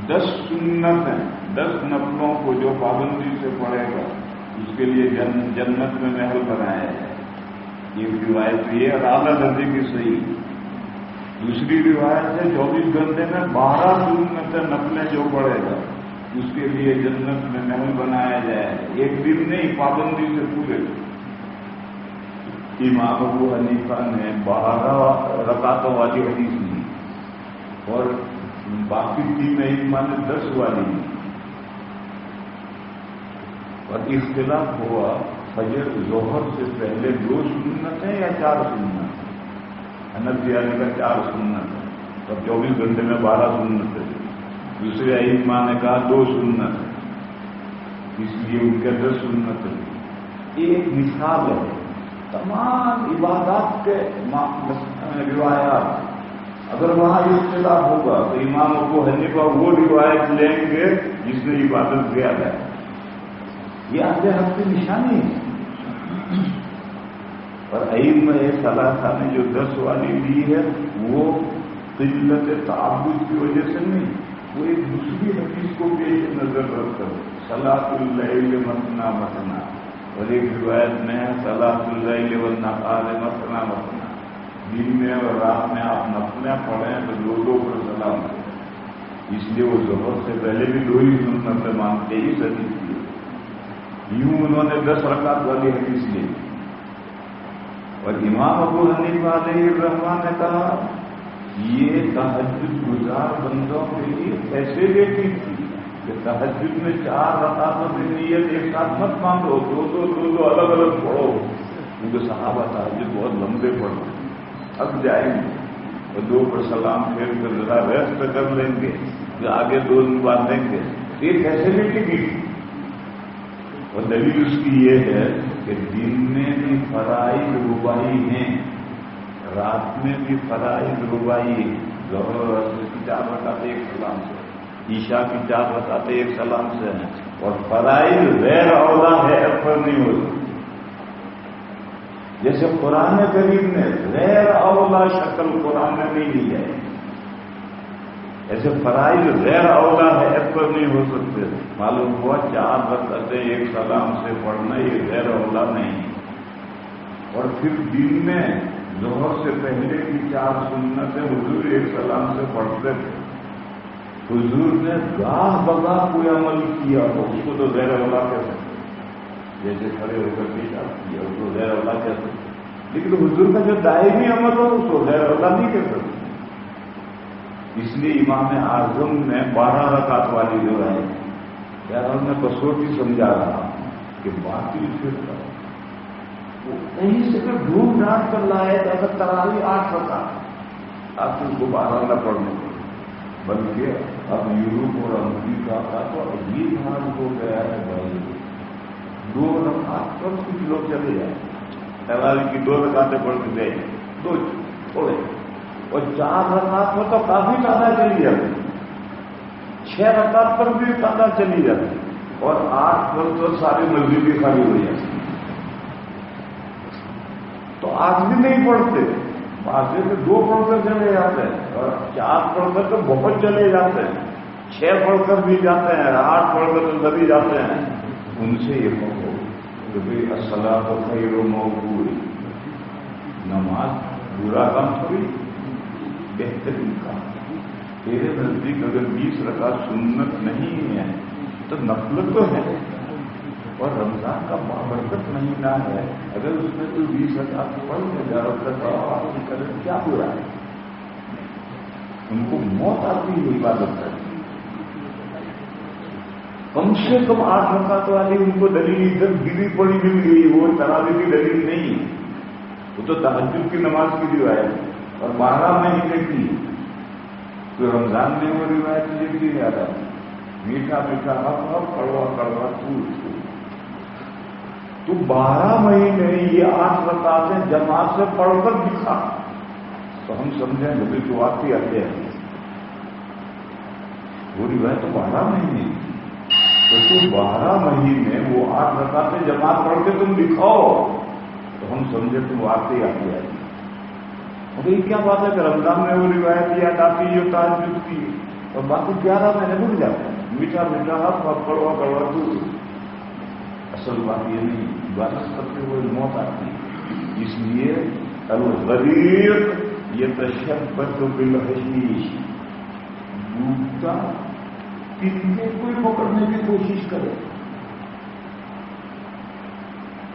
10 سنتیں 10 نفلوں کو جو پابندی سے پڑھے گا اس کے لیے جنت میں محل بنایا ہے، یہ روایت یہ اور اعلیٰ درجے کی صحیح۔ دوسری روایت ہے 24 گھنٹے میں 12 سنتیں نفلیں جو پڑھے گا اس کے لیے جنت میں محل بنایا جائے، ایک دن نہیں پابندی سے پورے۔ امام ابو حنیفہ نے 12 رکعتوں والی حدیث لی اور باقی 3 ائمہ نے 10 والی لی، اور اختلاف ہوا فجر ظہر سے پہلے 2 سنتیں یا 4 سنتیں۔ حنفیہ نے کہا 4 سنت، اور 24 گھنٹے میں 12 سنتیں۔ دوسرے ائمہ نے کہا 2 سنت، اس لیے ان کے 10 سنتیں۔ ایک مثال ہے تمام عبادات کے روایات، اگر وہاں اختلاف ہوگا تو امام ابو حنیفہ وہ روایت لیں گے جس میں عبادت زیادہ ہے، یہ اہل حق کی نشانی ہے۔ اور ائمہ ثلاثہ نے جو 10 والی لی ہے وہ قلت تعبد کی وجہ سے نہیں، وہ ایک دوسری حدیث کو پیش نظر رکھ کر صلاۃ اللیل مثنی مثنی، اور ایک روایت میں ہے صلاۃ اللیل والنہار مثنی مثنی، دن میں اور رات میں آپ نفلیں پڑھیں تو 2 پر سلام کریں، اس لیے وہ ظہر سے پہلے بھی 2 ہی سنتیں مانتے ہی حدیث کی۔ یوں انہوں نے 10 رکعت والی حدیث لی، اور امام ابو حنیفہ علیہ الرحمہ نے کہا یہ تہجد گزار بندوں کے لیے ایسے لیتی تھی کہ تہجد میں 4 رکعتوں کی نیت ایک ساتھ مت مانگو، 2 الگ الگ پڑھو، کیونکہ صحابہ تہجد بہت لمبے پڑھتے تھک جائیں گے، اور 2 پر سلام پھیر کر ذرا ریسٹ کر لیں گے، پھر آگے 2 باندھیں گے، یہ کیسے لیتی تھی؟ اور دلیل اس کی یہ ہے کہ دن میں بھی فرائض رباعی ہیں، رات میں بھی فرائض رباعی ہیں، ظہر اور عصر کی 4 رکعتیں ایک سلام سے، عشاء کی 4 رکعتیں ایک سلام سے ہیں، اور فرائض غیر اولا ہے پر نہیں ہوتی، جیسے قرآن کریم نے غیر اولا شکل قرآن میں نہیں لی ہے، ایسے فرائض غیر اولا ہے پر نہیں ہو سکتے۔ معلوم ہوا 4 رکعتیں ایک سلام سے پڑھنا یہ غیر اولا نہیں، اور پھر دن میں ظہر سے پہلے کی 4 سنتیں حضور ایک سلام سے پڑھتے تھے۔ حضور نے گاہ بگاہ کوئی عمل کیا ہو اس کو تو غیر اولا کہہ سکتے، جیسے کھڑے ہو کر پیشاب کیا اس کو غیر اولا کہہ سکتے، لیکن حضور کا جو دائمی عمل ہو اس کو غیر اولا نہیں کہہ سکتے۔ اس لیے امام اعظم نے 12 رکعت والی جو ہے یار میں کسوٹی سمجھا رہا ہوں کہ باقی فرقہ وہ کہیں سے پھر ڈھونڈ ڈھانٹ کر لائے تو اگر تراویح 8 رکعت آپ اس کو 12 نہ پڑھنے کو، بلکہ اب یورپ اور امریکہ کا تو عجیب حال ہو گیا ہے بھائی، 2 رکعت پر کچھ لوگ چلے جائیں، تراویح کی 2 رکعتیں پڑھ کے گئے 2 چھوڑے، اور 4 رکعت میں تو کافی تعداد چلی جاتی، 6 رکعت پر بھی تعداد چلی جاتی، اور 8 پر تو ساری مسجد بھی خالی ہو جاتی، تو 8 بھی نہیں پڑھتے، بازے میں 2 پڑھ کر چلے جاتے ہیں، اور 4 پڑھ کر تو بہت چلے جاتے ہیں، 6 پڑھ کر بھی جاتے ہیں، 8 پڑھ کر تو سبھی جاتے ہیں۔ ان سے یہ کہو کہ بھائی الصلاۃ خیر موقوع، نماز برا کام تھوڑی، بہترین کام۔ تیرے نزدیک اگر 20 رکعت سنت نہیں ہے تو نفل تو ہے اور رمضان کا بابرکت مہینہ ہے. اگر اس میں کوئی 20,000 پڑھ کے زیادہ کرے کیا ہو رہا ہے؟ ان کو موت آتی ہے عبادت کرنے. کم سے کم 8 رکعت والی ان کو دلیل ادھر گری پڑی مل گئی. وہ تراویح کی دلیل نہیں، وہ تو تہجد کی نماز کی روایت اور 12 مہینے کی. تو رمضان میں وہ روایت یہ بھی یاد آتی، میٹھا میٹھا حق کڑوا کڑوا تو 12 مہینے یہ 8 رکعتیں جماعت سے پڑھ کر دکھا تو ہم سمجھیں گے تو آتی آتے ہیں. وہ روایت تو 12 مہینے تو 12 مہینے وہ 8 رکعتیں جماعت پڑھ کے تم دکھاؤ تو ہم سمجھے تم آتے آتے آئے. یہ کیا بات ہے کہ رمضان میں وہ روایت یاد آتی ہے جو تہجد کی اور باقی 11 مہینے بھول جاتے ہیں. میٹھا میٹھا حق کڑوا کڑوا تو اصل بات یہ نہیں، عبادت کرتے ہوئے موت آتی ہے. اس لیے الغریق یتشبث بالحشیش، ڈوبتا تنکے کوئی پکڑنے کی کوشش کرے.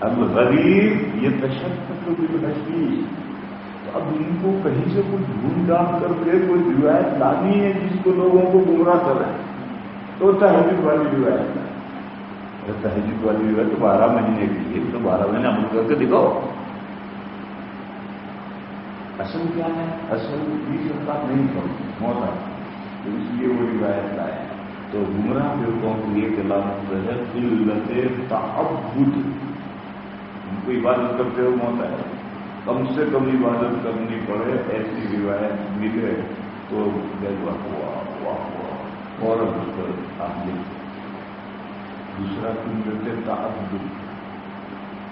الغریق یتشبث بالحشیش. تو اب ان کو کہیں سے کوئی ڈھونڈ ڈال کر کے کوئی روایت لانی ہے جس کو لوگوں کو گمراہ کرے تو تہجد والی روایت ہے. تہجد والی روایت تو 12 مہینے کی ہے، تو 12 مہینے عمل کر کے دکھاؤ. اصل کیا ہے؟ اصل 20 رکعت نہیں پڑھتی موت آتی، تو اس لیے وہ روایت لائے. تو گمراہ فرقوں کے لیے کلام ہے قلت تعبد. ان کو عبادت کرتے ہوئے موت آئے، کم سے کم عبادت کرنی پڑے ایسی روایت ملے تو فوراً اس پر آگے. دوسرا کیوں کہتے تعبد،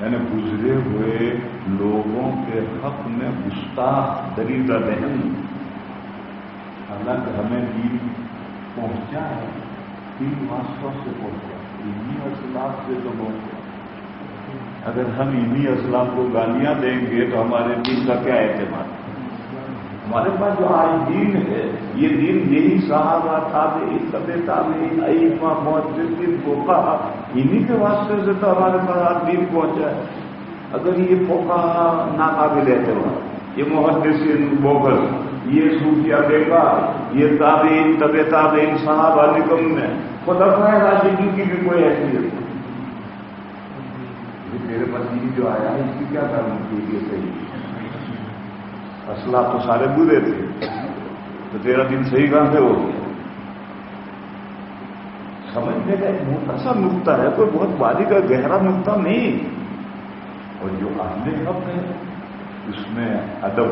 یعنی گزرے ہوئے لوگوں کے حق میں گستاخ دریدہ بہن. حالانکہ ہمیں دین پہنچا ہے 3 واسطوں سے پہنچا، انہی اسلاف سے تو پہنچا. اگر ہم انہی اسلاف کو گالیاں دیں گے تو ہمارے دین کا کیا اعتماد؟ ہمارے پاس جو آج دین ہے یہ دین یہی صحابہ تابعین تابعین ائمہ محدثین فقہا انہی کے واسطے سے تو ہمارے پاس آج دین پہنچا ہے. اگر یہ فقہا ناقابل اعتماد، یہ محدثین بوگل، یہ صوفیہ بیکار، یہ تابعین تابعین صحابہ نکم میں خلفائے راشدین کی بھی کوئی حیثیت نہیں. میرے پاس دین جو آیا ہے اس کی کیا گارنٹی ہے یہ صحیح؟ اسلاف تو سارے برے تھے تو تیرا دن صحیح کہاں سے ہو گیا؟ سمجھنے کا ایک موٹا سا نقطہ ہے، کوئی بہت باریک کا گہرا نقطہ نہیں. اور جو اہل حق ہے اس میں ادب،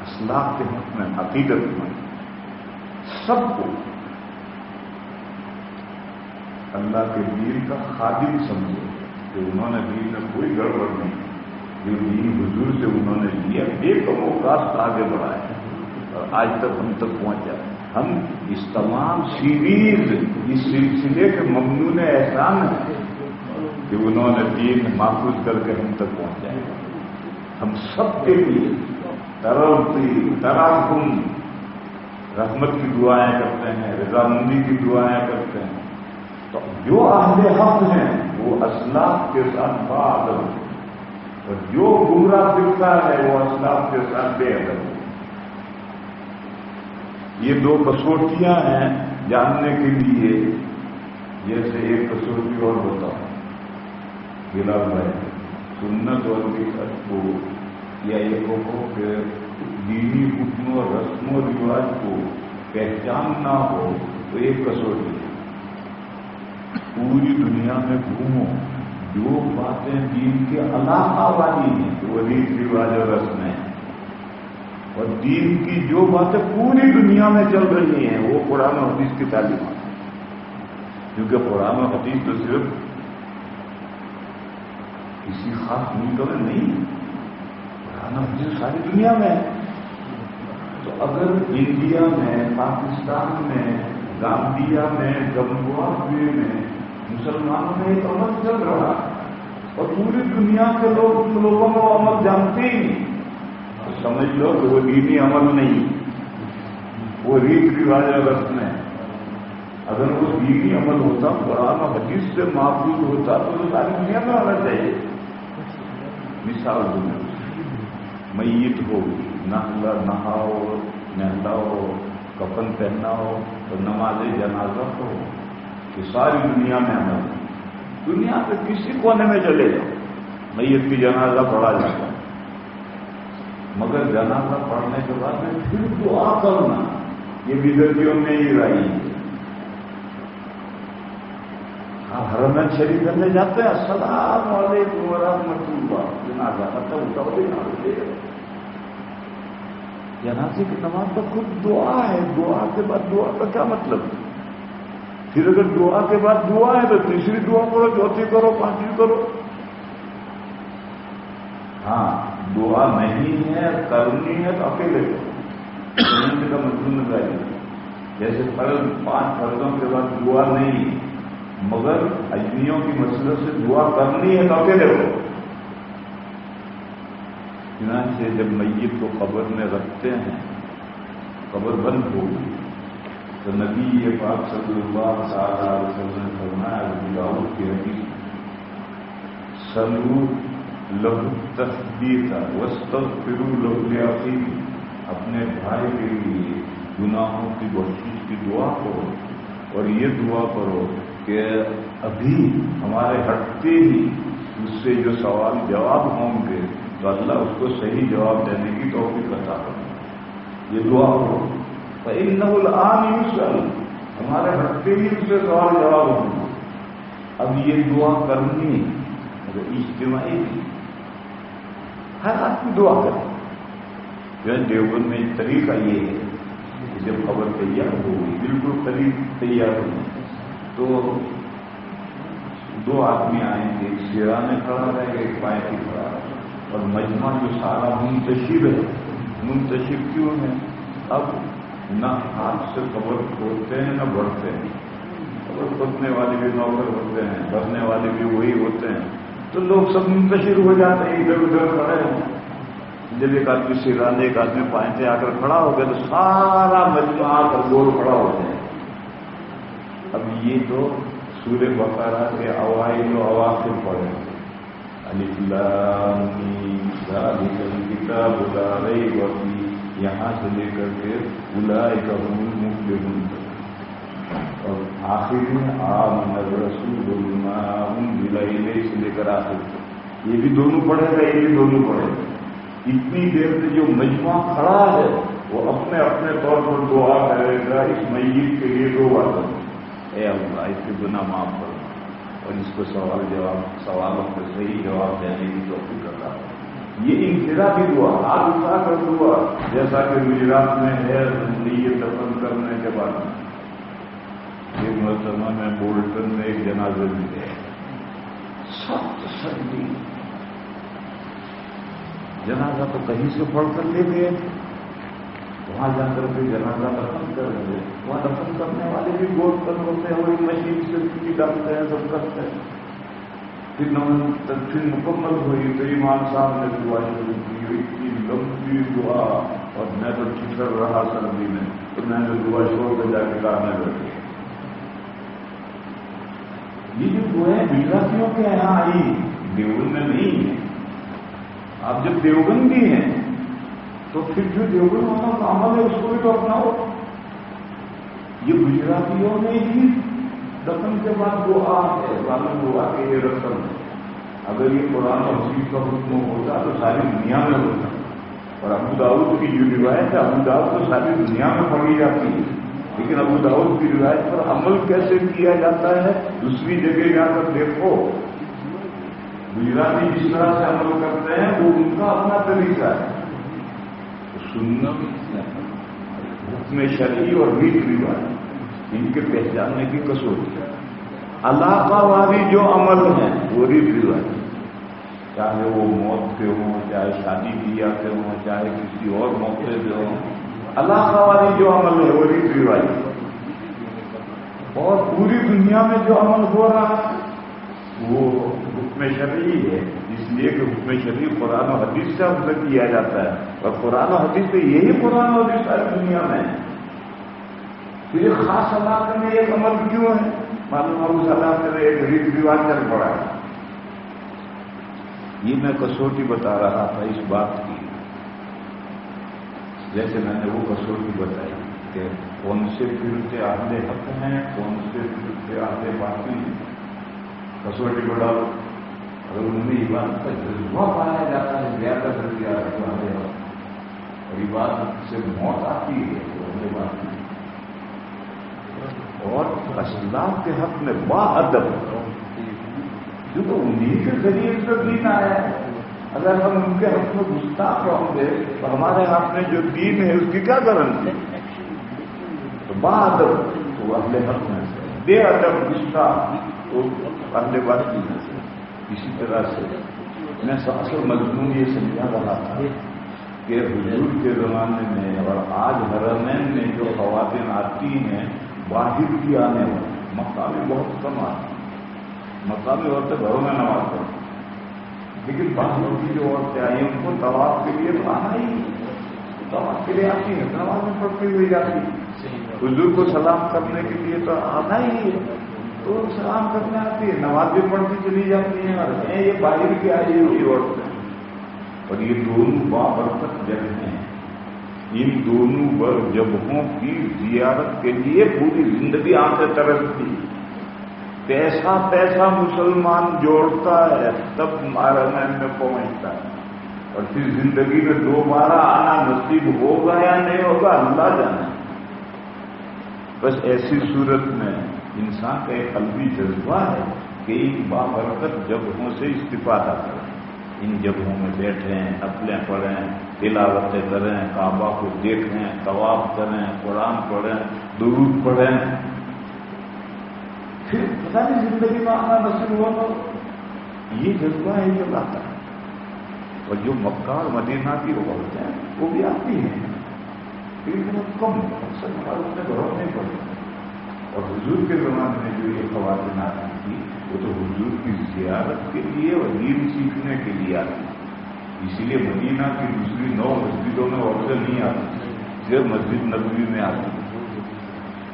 اسلاف کے حق میں عقیدت میں سب کو اللہ کے دین کا خادم سمجھے کہ انہوں نے دین میں کوئی گڑبڑ نہیں، جو دین حضور سے انہوں نے لیا بے کم اوقات آگے بڑھایا اور آج تک ہم تک پہنچا. ہم اس تمام سیریز اس سلسلے کے ممنون احسان ہیں کہ انہوں نے دین محفوظ کر کے ہم تک پہنچایا. ہم سب کے لیے تراکم رحمت کی دعائیں کرتے ہیں، رضامندی کی دعائیں کرتے ہیں. تو جو اہل حق ہیں وہ اسلاف کے ساتھ باادب اور جو گمراہ فرقہ ہے وہ اسلاف کے ساتھ بے ادب. یہ 2 کسوٹیاں ہیں جاننے کے لیے. جیسے ایک کسوٹی اور بتاؤں بلال بھائی، سنت اور بدعت کو یا یہ کہو کہ دینی حکم و رسم و رواج کو پہچاننا ہو تو ایک کسوٹی ہے. پوری دنیا میں گھومو، جو باتیں دین کے علاقہ والی ہیں وہ ریت رواج اور رسمیں ہیں، اور دین کی جو باتیں پوری دنیا میں چل رہی ہیں وہ قرآن و حدیث کی تعلیمات ہیں. کیونکہ قرآن و حدیث تو صرف کسی خاص ملک میں نہیں، قرآن و حدیث ساری دنیا میں ہے. تو اگر انڈیا میں، پاکستان میں، گامبیا میں، زمبابوے میں مسلمانوں میں ایک عمل چل رہا ہے اور پوری دنیا کے لوگ لوگوں کو عمل جانتے ہی نہیں، تو سمجھ لو کہ وہ دینی عمل نہیں، وہ ریت رواج اور رسم ہے. اگر وہ دینی عمل ہوتا، قرآن و حدیث سے معقول ہوتا تو ساری دنیا میں ہونا چاہیے. مثال دوں، میت ہو، نہاؤ، نہلاؤ، کفن پہناؤ تو نماز جنازہ ہو، یہ ساری دنیا میں عمل ہے. دنیا کے کسی کونے میں چلے جاؤ، میت کی جنازہ پڑھا جاتا ہے، مگر جنازہ پڑھنے کے بعد میں پھر دعا کرنا، یہ بدعتیوں میں ہی رہی ہے. حرمین شریف کرنے جاتے ہیں، السلام علیکم ورحمۃ اللہ، جنازہ جنازے کی نماز تو خود دعا ہے. دعا کے بعد دعا کا کیا مطلب؟ پھر اگر دعا کے بعد دعا ہے تو تیسری دعا کرو، چوتھی کرو، پانچویں کرو. ہاں دعا نہیں ہے، کرنی ہے تو اکیلے کرنے کا مطلب نہیں. جیسے فرض 5 فرضوں کے بعد دعا نہیں، مگر اجمیوں کی مسئلہ سے دعا کرنی ہے تو اکیلے کرو. چنانچہ جب میت کو قبر میں رکھتے ہیں، قبر بند ہوگی تو نبی پاک صلی اللہ تعالی علیہ وسلم نے فرمایا، ابو داؤد کی حدیث، صلوا لہ التثبیت واستغفروا لہ لأخیکم، اپنے بھائی کے لیے گناہوں کی بخشش کی دعا کرو اور یہ دعا کرو کہ ابھی ہمارے ہٹتے ہی اس سے جو سوال جواب ہوں گے تو اللہ اس کو صحیح جواب دینے کی توفیق عطا کرے. یہ دعا کرو، فإنہ الآن یسأل، ہمارے ہٹتے ہی اس سے سوال جواب ہوں گے. اب یہ دعا کرنی اجتماعی تھی، ہر آدمی دعا کرے. دیوبند میں ایک طریقہ یہ ہے کہ جب خبر تیار ہوگی، بالکل قریب تیار ہوگی، تو 2 آدمی آئیں گے، ایک سیرانے کھڑا رہے گا، ایک پائیں کی کھڑا رہے گا، اور مجمع جو سارا منتشر ہے. منتشر کیوں ہے؟ اب نہ ہاتھ سے قبر کھودتے ہیں نہ بڑھتے ہیں. قبر کھودنے والے بھی نوکر ہوتے ہیں، بھرنے والے بھی وہی ہوتے ہیں، تو لوگ سب منتشر ہو جاتے ہیں، ادھر ادھر کھڑے ہیں. جب ایک آدمی سیرانے، ایک آدمی پائیں سے آ کر کھڑا ہو گیا تو سارا مجمع آ کر گول کھڑا ہو جائے. اب یہ تو سورہ بقرہ کے اوائل و اواخر پڑھے، الف لام میم ذالک الکتاب لا ریب فیہ، یہاں سے لے کر کے اولئک هم المفلحون، اور آخر میں آمن الرسول بما انزل الیہ سے لے کر آخر تک. یہ بھی دونوں پڑھے گا، یہ بھی دونوں پڑھے گا. اتنی دیر سے جو مجمع کھڑا ہے وہ اپنے اپنے طور پر دعا کرے گا اس میت کے لیے 2 باتیں، اے اللہ اس کے گناہ معاف کرو اور اس کو سوالوں کو صحیح جواب دینے کی توفیق عطا کرو. یہ انفرادی دعا، ہاتھ اٹھا کر دعا، جیسا کہ گجرات میں ہے نیت دفن کرنے کے بعد. ایک مرتبہ میں بولٹن میں ایک جنازے میں گئے، سخت سردی، جنازہ تو کہیں سے پڑھ کر لے گئے، وہاں جا کر کے جنازہ دفن کر رہے. وہاں دفن کرنے والے بھی گول کر ہوتے ہیں، وہی مشین سے مٹی ڈالتے ہیں، سب کرتے ہیں. پھر تدفین مکمل ہوئی تو امام صاحب نے دعا شروع کی، اتنی لمبی دعا، اور میں تو ٹھٹر رہا سردی میں، تو میں نے دعا چھوڑ کر جا کے کارنے بیٹھ گیا. یہ جو دعائیں گجراتیوں کے یہاں آئی، دیوبند میں نہیں ہے. آپ جب دیوبندی ہیں تو پھر جو دیوبند والا کا عمل ہے اس کو بھی تو اپناؤ. یہ گجراتیوں میں ہی دفن کے بعد دعا ہے، غالب دعا کے یہ رسم ہے. اگر یہ قرآن و حدیث کا حکم ہوتا تو ساری دنیا میں ہوتا. اور ابو داؤد کی جو روایت ہے، ابو داؤد تو ساری دنیا میں پڑھی جاتی ہے، لیکن ابو داؤد کی روایت پر عمل کیسے کیا جاتا ہے دوسری جگہ جا کر دیکھو. گجراتی جس طرح سے عمل کرتے ہیں وہ ان کا اپنا طریقہ ہے. سنت حکم شرعی اور ریت رواج ان کے پہچاننے کی کسوٹی ہے. علاقہ واری جو عمل ہیں وہ ریت رواج، چاہے وہ موت کے ہوں، چاہے شادی بیاہ کے ہوں، چاہے کسی اور موقع پہ ہوں، علاقہ واری جو عمل ہے وہ ریت رواج. اور پوری دنیا میں جو عمل ہو رہا ہے وہ حکم شرعی ہے، اس لیے کہ حکم شرعی قرآن و حدیث سے عمل کیا جاتا ہے، اور قرآن و حدیث سے یہی قرآن و حدیث ساری دنیا میں ہے. یہ خاص علاقے میں ایک عمل کیوں ہے؟ معلوم اس علاقے میں ایک ریت رواج چل پڑا ہے. یہ میں کسوٹی بتا رہا تھا اس بات کی، جیسے میں نے وہ کسوٹی بتائی کہ کون سے فرقے اہل حق ہیں، کون سے فرقے اہل باطل ہیں. کسوٹی بڑھا اگر ان میں عبادت کا جذبہ پایا جاتا ہے زیادہ سے زیادہ تو اہل حق، اور عبادت سے موت آتی ہے تو اہل باطل. اور اسلاف کے حق میں با ادب، کیونکہ انہیں کے ذریعے سے دین آیا ہے. اگر ہم ان کے حق میں گستاخ ہوں گے تو ہمارے ہاتھ میں جو دین ہے اس کی کیا گارنٹی؟ تو با ادب تو اہل حق میں سے، بے ادب گستاخ تو اہل باطل میں سے. اسی طرح سے میں اصل مضمون یہ سمجھا رہا تھا کہ حضور کے زمانے میں اور آج حرمین میں جو خواتین آتی ہیں باہر کی آنے والی، مقامی بہت کم آتی ہیں. مقامی عورتیں گھروں میں نماز پڑھتی، لیکن باہر کی جو عورتیں آئی ہیں ان کو طواف کے لیے تو آنا ہی، طواف کے لیے آتی ہیں، نماز میں پڑھتی ہوئی جاتی ہے. حضور کو سلام کرنے کے لیے تو آنا ہی ہے، تو سلام کرنے آتی ہے، نماز بھی پڑھتی چلی جاتی ہیں. اور یہ باہر کی آئی ہوئی عورتیں، اور یہ دونوں بابرکت جگہیں ہیں. ان دونوں جگہوں کی زیارت کے لیے پوری زندگی آنکھیں ترستی. پیسہ پیسہ مسلمان جوڑتا ہے تب حرمین میں پہنچتا ہے، اور پھر زندگی میں دوبارہ آنا نصیب ہوگا یا نہیں ہوگا اللہ جانے. بس ایسی صورت میں انسان کا ایک قلبی جذبہ ہے کہ ان بابرکت جگہوں سے استفادہ کریں، ان جگہوں میں بیٹھیں، نفلیں پڑھیں، تلاوتیں کریں، کعبہ کو دیکھیں، طواف کریں، قرآن پڑھیں، درود پڑھیں. پھر پتہ نہیں زندگی میں آنا نصیب ہوا تو یہ جذبہ ہے جو لاتا ہے. اور جو مکہ اور مدینہ کی عورتیں ہیں وہ بھی آتی ہیں، لیکن بہت کم، اکثر اپنے گھروں میں پڑتی. اور حضور کے زمانے میں جو یہ خواتین آتی تھی وہ تو حضور کی زیارت کے لیے اور دین سیکھنے کے لیے آتی. اسی لیے مدینہ کی دوسری 9 مسجدوں میں عورتیں نہیں آتی، صرف مسجد نبوی میں آتی.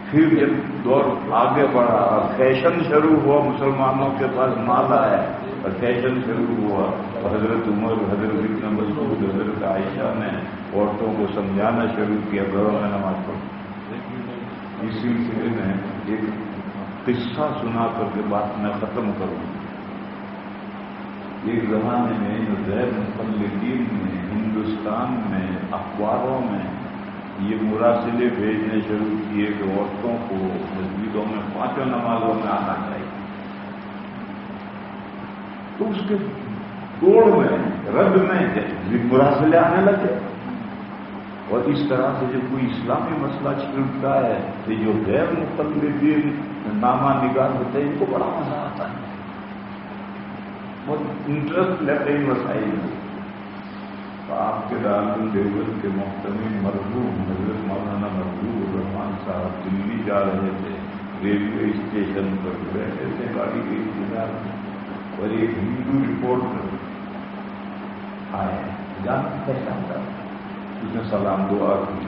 پھر جب دور آگے بڑھا اور فیشن شروع ہوا، مسلمانوں کے پاس مال آیا اور فیشن شروع ہوا، اور حضرت عمر، حضرت ابن مسعود، حضرت عائشہ نے عورتوں کو سمجھانا شروع کیا گھروں میں نماز پڑھو. اس سلسلے میں ایک قصہ سنا کر کے بات میں ختم کروں. ایک زمانے میں غیر مقلدین نے ہندوستان میں اخباروں میں یہ مراسلے بھیجنے شروع کیے کہ عورتوں کو مسجدوں میں 5 نمازوں میں آنا چاہیے. تو اس کے توڑ میں رد میں مراسلے آنے لگے. اور اس طرح سے جب کوئی اسلامی مسئلہ چھڑتا ہے تو جو غیر مقلدین نامہ نگار ہوتے ہیں ان کو بڑا مزہ آتا ہے، بہت انٹرسٹ لیتے ہیں مسائل میں. تو آپ کے دارالعلوم دیوبند کے محترم مرحوم حضرت مولانا محبوب الرحمان صاحب دلی جا رہے تھے، ریلوے اسٹیشن پر بیٹھے تھے گاڑی کے انتظار میں، اور ایک ہندو رپورٹر آئے، جان پہچانتا تھا. اس نے سلام دعا کی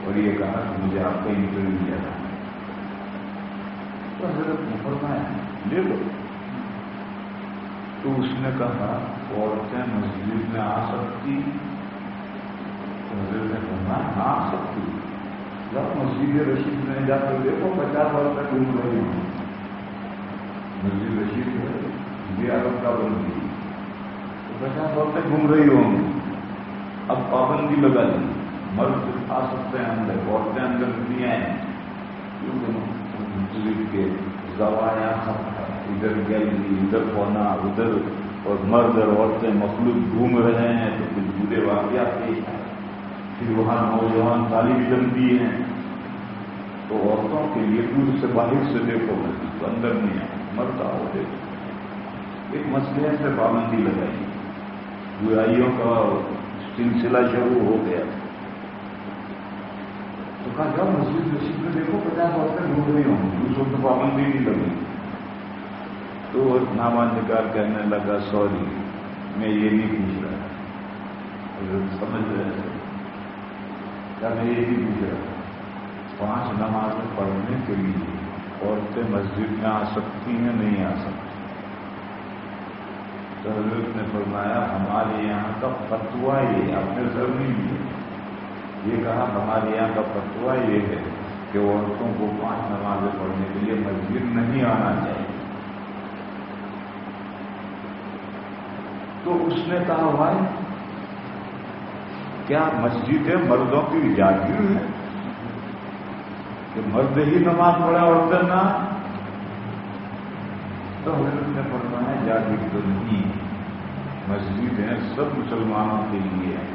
اور یہ کہا کہ مجھے آپ کا انٹرویو لینا ہے. تو حضرت نے فرمایا لے لو. تو اس نے کہا عورتیں مسجد میں آ سکتی؟ تو حضرت نے فرمایا آ سکتی. جب مسجد رشید میں جا کر دیکھو 50 عورتیں گھوم رہی ہوں. مسجد رشید ہے زیارت کا بندی، تو 50 عورتیں گھوم رہی ہوں. اب پابندی لگا دی، مرد آ سکتے ہیں اندر، عورتیں اندر نہیں آئیں، کیونکہ مسجد کے زوایا ادھر گیلری، ادھر کونا، ادھر، اور مرد اور عورتیں مخلوط گھوم رہے ہیں تو کچھ برے واقعات پیش آئے. پھر وہاں نوجوان طالب علم بھی ہیں، تو عورتوں کے لیے دور سے باہر سے دیکھو مسجد، اندر نہیں آئے، مرد آؤ دیکھو. ایک مسئلے سے پابندی لگائی، برائیوں کا سلسلہ شروع ہو گیا. تو کہا جب مسجد رشید میں دیکھو 50 عورتیں گھوم رہی ہوں، دوسروں کو پابندی نہیں لگی. تو نامہ نگار کہنے لگا سوری میں یہ نہیں پوچھ رہا. سمجھ رہے ہیں کیا میں یہ نہیں پوچھ رہا. 5 نمازیں پڑھنے کے لیے عورتیں مسجد میں آ سکتی ہیں نہیں آ سکتی؟ تو حضرت نے فرمایا ہمارے یہاں کا فتویٰ یہ، آپ نے ضروری یہ کہا ہمارے یہاں کا فتویٰ یہ ہے کہ عورتوں کو 5 نمازیں پڑھنے کے لیے مسجد نہیں آنا چاہیے۔ تو اس نے کہا بھائی کیا مسجدیں مردوں کی جاگیر ہے کہ مرد ہی نماز پڑھا عورتیں نہ؟ تو حضرت نے فرمایا جاگیر تو نہیں، مسجدیں سب مسلمانوں کے لیے ہیں،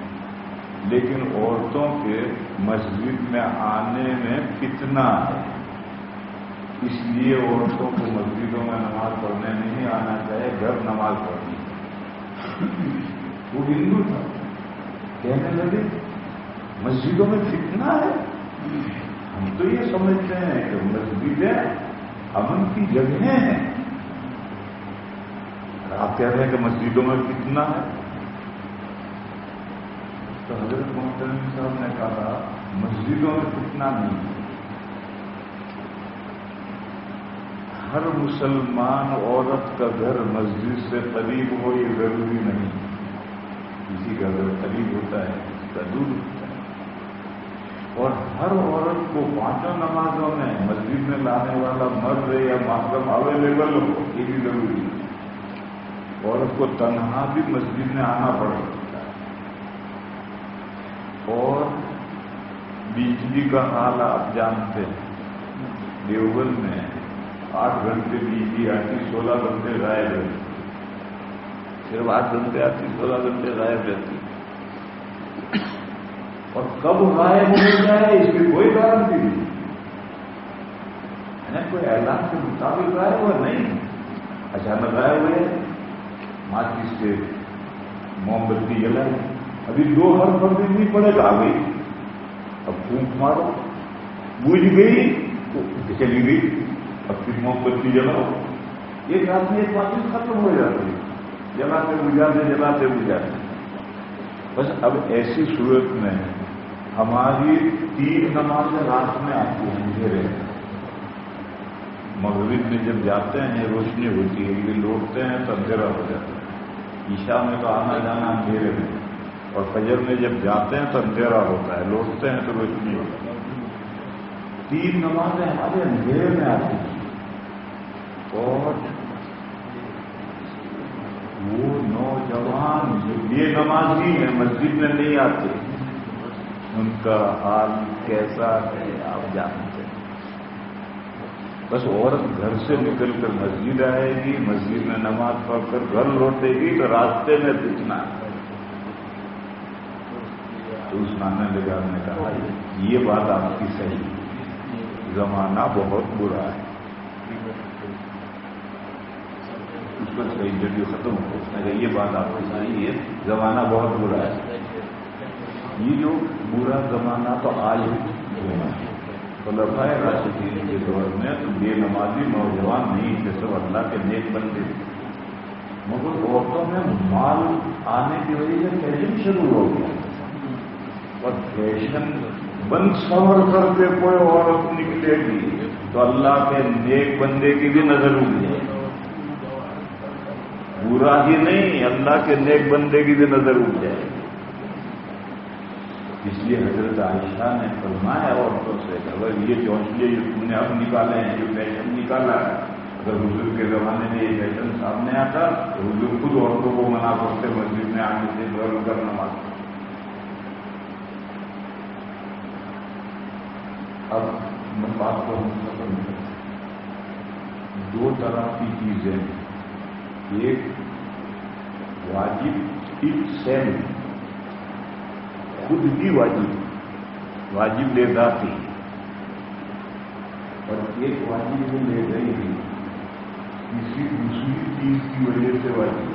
لیکن عورتوں کے مسجد میں آنے میں فتنہ ہے، اس لیے عورتوں کو مسجدوں میں نماز پڑھنے نہیں آنا چاہیے، گھر نماز پڑھنی۔ وہ ہندو تھا، کہنے لگے مسجدوں میں فتنہ ہے، ہم تو یہ سمجھتے ہیں کہ مسجدیں امن کی جگہیں ہیں، آپ کہہ رہے ہیں کہ مسجدوں میں فتنہ ہے؟ تو حضرت محترم صاحب نے کہا مسجدوں میں فتنہ نہیں ہے، ہر مسلمان عورت کا گھر مسجد سے قریب ہو یہ ضروری نہیں، کسی کا گھر قریب ہوتا ہے کسی کا دور ہوتا ہے، اور ہر عورت کو 5 نمازوں میں مسجد میں لانے والا مرد یا محرم اویلیبل ہو یہ بھی ضروری ہے، عورت کو تنہا بھی مسجد میں آنا پڑ سکتا ہے۔ اور بجلی کا حال آپ جانتے ہیں، دیوبند میں 8 گھنٹے بجلی آتی، 16 گھنٹے غائب رہتی، صرف 8 گھنٹے آتی، 16 گھنٹے غائب رہتی، اور کب غائب ہو جائے اس کی کوئی گارنٹی نہیں، کوئی اعلان کے مطابق غائب ہوا نہیں، اچانک غائب ہوئے، ماچس سے موم بتی جلائی، ابھی 2 ہر فرد نہیں پڑے گا گئی، اب پھونک مارو، بوجھ گئی تو چلی گئی، اب پھر موم بتی جلاؤ، ایک آدمی ایک ماچس ختم ہو جاتی ہے، جلاتے بجھاتے جلاتے بجھاتے۔ بس اب ایسی صورت میں ہماری 3 نمازیں رات میں آتی ہیں اندھیرے، مغرب میں جب جاتے ہیں روشنی ہوتی ہے، یہ لوٹتے ہیں تو اندھیرا ہو جاتا ہے، عشاء میں تو آنا جانا اندھیرے میں، اور فجر میں جب جاتے ہیں تو اندھیرا ہوتا ہے، لوٹتے ہیں تو روشنی ہوتا ہے۔ 3 نمازیں ہمارے اندھیرے میں آتی ہیں، اور وہ نوجوان جو بے نمازی ہیں مسجد میں نہیں آتے، ان کا حال کیسا ہے آپ جانتے ہیں۔ بس عورت گھر سے نکل کر مسجد آئے گی، مسجد میں نماز پڑھ کر گھر لوٹے گی تو راستے میں پوچھنا ہے۔ تو اس نانا نگار نے کہا یہ بات آپ کی صحیح ہے، زمانہ بہت برا ہے، اس پر صحیح انٹرویو ختم ہو، اس نے کہا یہ بات آپ کی صحیح ہے، زمانہ بہت برا ہے۔ یہ جو برا زمانہ تو آج ہوا ہے، خلفائے راشدین کے دور میں تو بے نمازی نوجوان نہیں تھے، سب اللہ کے نیک بندے تھے، مگر عورتوں میں مال آنے کی وجہ سے فیشن شروع ہو گیا، اور فیشن بند سور کر کے کوئی عورت نکلے گی تو اللہ کے نیک بندے کی بھی نظر اٹھ جائے، برا ہی نہیں اللہ کے نیک بندے کی بھی نظر اٹھ جائے۔ اس لیے حضرت عائشہ نے فرمایا عورتوں سے کہ اگر یہ چونچلے جو تم نے اب نکالے ہیں، جو فیشن نکالا ہے، اگر حضور کے زمانے میں یہ فیشن سامنے آتا تو حضور خود عورتوں کو منع کرتے مسجد میں آنے سے، غور کرنا نماز۔ اب میں بات کو ختم کرتا ہوں، 2 طرح کی چیزیں، ایک واجب سیلف، خود بھی واجب لے ذاتی، اور ایک واجب میں لے گئی ہے کسی دوسری چیز کی وجہ سے واجب،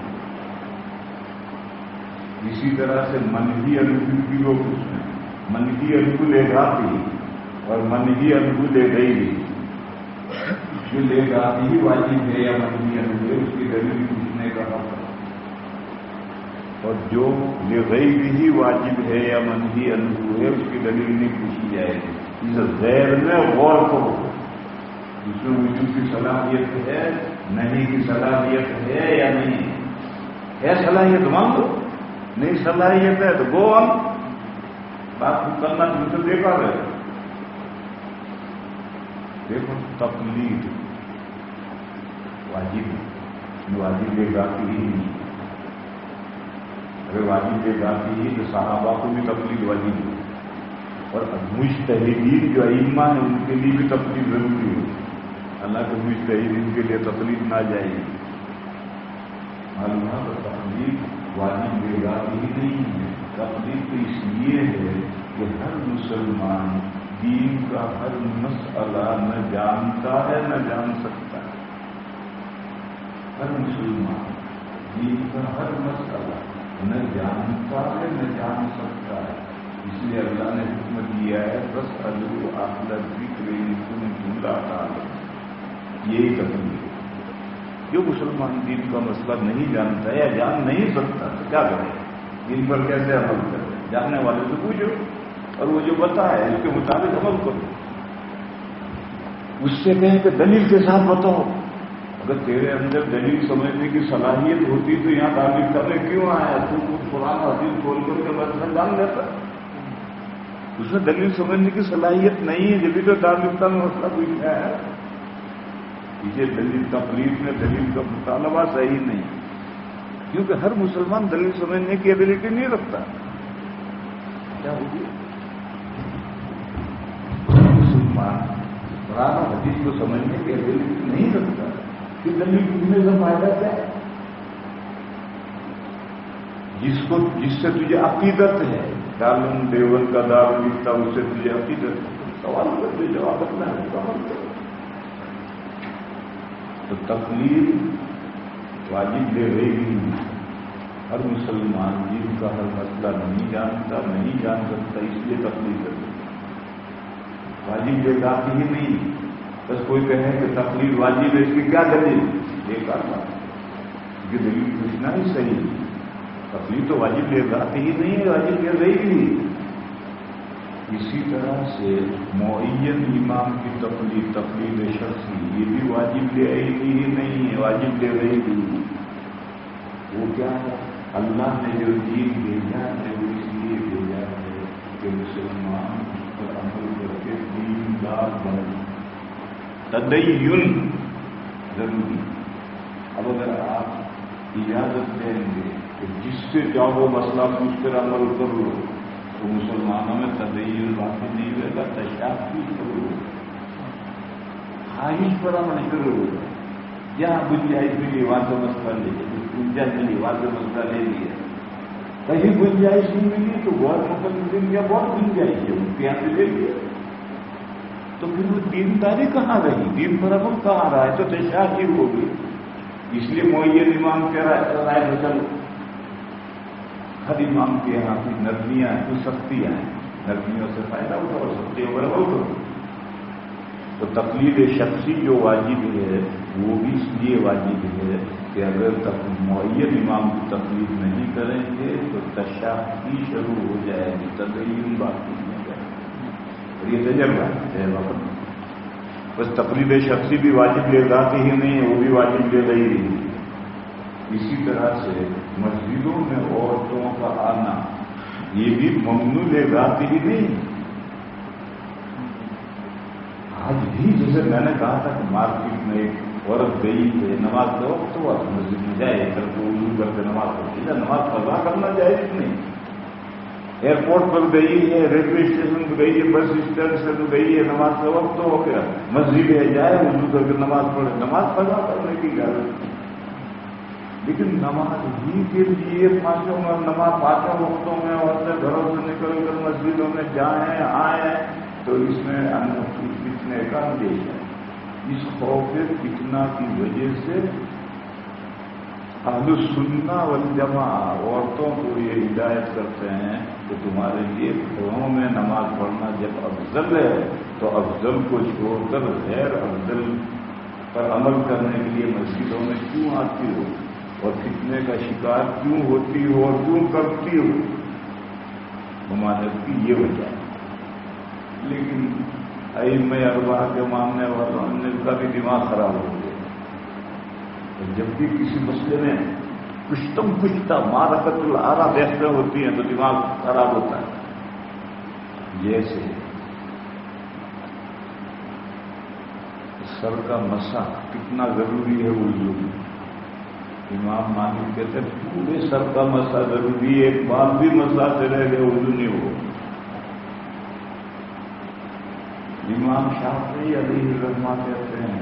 اسی طرح سے منہی عنہ بھی لوگ اس میں منہی عنہ لے ذاتی اور منہی عنہ لے گئی، جو لے ذاتی ہی واجب ہے یا منہی عنہ ہے اس کی دلیل پوچھنے کا حق ہے، اور جو لغیر ہی واجب ہے یا منہی عنہ ہے اس کی دلیل نہیں پوچھی جائے گی۔ اس غیر میں غور کرو، اس میں وجود کی صلاحیت ہے، نہیں کی صلاحیت ہے یا نہیں ہے؟ صلاحیت مان لو، نہیں صلاحیت ہے تو گو ہم بات کرنا تم سے دیکھا رہے۔ دیکھو تقلید واجب لے جاتی ہی نہیں، اگر واجب لے جاتی ہی تو صحابہ کو بھی تقلید واجب ہو، اور مجتہدین جو ائمہ ہیں ان کے لیے بھی تقلید ضروری ہو، حالانکہ مجتہدین کے لیے تقلید نہ جائے گی۔ معلومات اور تقلید واجب لے جاتی ہی نہیں ہے، تقلید تو اس لیے ہے کہ ہر مسلمان دین کا ہر مسئلہ نہ جانتا ہے نہ جان سکتا ہے۔ ہر مسلمان دین کا ہر مسئلہ نہ جانتا ہے نہ جان سکتا ہے، اس لیے اللہ نے حکم دیا ہے بس اہل الذکر ان کنتم لا تعلمون۔ یہی تقلید ہے۔ جو مسلمان دین کا مسئلہ نہیں جانتا ہے یا جان نہیں سکتا تو کیا کرے؟ دین پر کیسے عمل کرے؟ جاننے والے سے پوچھو، اور وہ جو بتایا ہے اس کے مطابق عمل کرو۔ اس سے کہیں کہ دلیل کے ساتھ بتاؤ، اگر تیرے اندر دلیل سمجھنے کی صلاحیت ہوتی تو یہاں تعلیم کرنے کیوں آیا؟ تو قرآن حدیث کھول کر کے بس میں جان لیتا۔ اس میں دلیل سمجھنے کی صلاحیت نہیں ہے، جبھی تو تعلیم کا مسئلہ پوچھا ہے۔ اسے دلیل تقلید میں دلیل کا مطالبہ صحیح نہیں، کیونکہ ہر مسلمان دلیل سمجھنے کی ایبلٹی نہیں رکھتا۔ کیا ہوگی؟ قرآن اور حدیث کو سمجھنے کی ایبلٹی نہیں رکھتا، کہ دلیل پوچھنے سے فائدہ کیا ہے؟ جس سے تجھے عقیدت ہے، دارالعلوم دیوبند کا دار لکھتا اس سے تجھے عقیدت ہے، سوال کرتے جواب اپنا ہے، عمل کرو۔ تو تقلید واجب لے رہی نہیں، ہر مسلمان دین کا ہر مسئلہ نہیں جانتا نہیں جان سکتا، اس لیے تقلید کرتے واجب لے جاتی ہی نہیں۔ بس کوئی کہے کہ تقلید واجب ہے، اس کی کیا دلیل؟ بیکار بات، یہ دلیل پوچھنا ہی صحیح ہے۔ تقلید تو واجب لے جاتی ہی نہیں ہے، واجب لے رہی نہیں۔ اسی طرح سے معین امام کی تقلید شخصی یہ بھی واجب لے رہی ہی نہیں ہے، واجب لے رہی نہیں۔ وہ کیا ہے؟ اللہ نے جو دین بھیجا ہے وہ اس لیے بھیجا ہے کہ مسلمان اس پر عمل کر کے دیندار بنے۔ تدین ضروری۔ اب اگر آپ اجازت دیں گے کہ جس سے چاہو مسئلہ پوچھ کر عمل کر لو تو مسلمانوں میں تدین باقی نہیں رہے گا، تشافی کرو، خواہش پر عمل کرو۔ یہاں گنجائش ملی وہاں سے مسئلہ لے لیا، گنجائش ملی وہاں سے مسئلہ لے لیا، کہیں گنجائش نہیں ملی تو بہت مقدم کیا بہت گنجائش ہے ان کے یہاں سے لے لیا، تو پھر وہ دینداری کہاں رہی؟ دین پر عمل کہاں رہا ہے؟ تو تشافی ہوگی۔ اس لیے معین امام کہہ رہا ہے چلو ہر امام کے یہاں کی نرمیاں ہیں، کچھ سختیاں ہیں، نرمیوں سے فائدہ اٹھاؤ، سختیوں پر عمل کرو۔ تو تقلید شخصی جو واجب ہے وہ بھی اس لیے واجب ہے کہ اگر تک معین امام کی تقلید نہیں کریں گے تو تشافی شروع ہو جائے گی، تدین باقی نہیں جائے گی۔ اور یہ تجربہ ہے وقت بس تقلید شخصی بھی واجب لے جاتی ہی نہیں ہے، وہ بھی واجب لے رہی ہے۔ اسی طرح سے مسجدوں میں عورتوں کا آنا یہ بھی ممنوع لے جاتی ہی نہیں۔ آج بھی جیسے میں نے کہا تھا کہ مارکیٹ میں ایک عورت گئی ہے، نماز کا وقت ہوا تو مسجد میں جائے کر کے وضو کر کے نماز پڑھتی ہے، نماز قضا کرنا جائز نہیں۔ ایئرپورٹ پر گئی ہے، ریلوے اسٹیشن پہ گئی ہے، بس اسٹینڈ سے تو گئی ہے، نماز کا وقت تو ہو گیا، مسجد ہے جائے وضو کر کے نماز پڑھے، نماز قضا کرنے کی اجازت نہیں۔ لیکن نماز ہی کے لیے نماز پانچوں وقتوں میں عورتیں گھروں سے نکل کر مسجدوں میں جائیں آئیں تو اس میں فتنے کا اندیش ہے۔ اس خوف فتنہ کی وجہ سے اہل السنہ والجماعہ عورتوں کو یہ ہدایت کرتے ہیں کہ تمہارے لیے گھروں میں نماز پڑھنا جب افضل ہے تو افضل کو چھوڑ کر غیر افضل پر عمل کرنے کے لیے مسجدوں میں کیوں آتی ہو اور فتنے کا شکار کیوں ہوتی ہو اور کیوں کرتی ہو؟ ممانعت کی یہ وجہ ہے۔ لیکن ائمہ اربعہ کے ماننے والوں نے کا بھی دماغ خراب ہو گیا. جب بھی کسی مسئلے میں کچھ کچھ معرکت الآراء بحثیں ہوتی ہیں تو دماغ خراب ہوتا ہے. جیسے سر کا مسح کتنا ضروری ہے وضو میں. امام مالک کہتے ہیں پورے سر کا مسح ضروری ہے، ایک بار بھی مسح سے رہ گئے وضو نہیں ہو. امام شافعی علیہ الرحمہ کہتے ہیں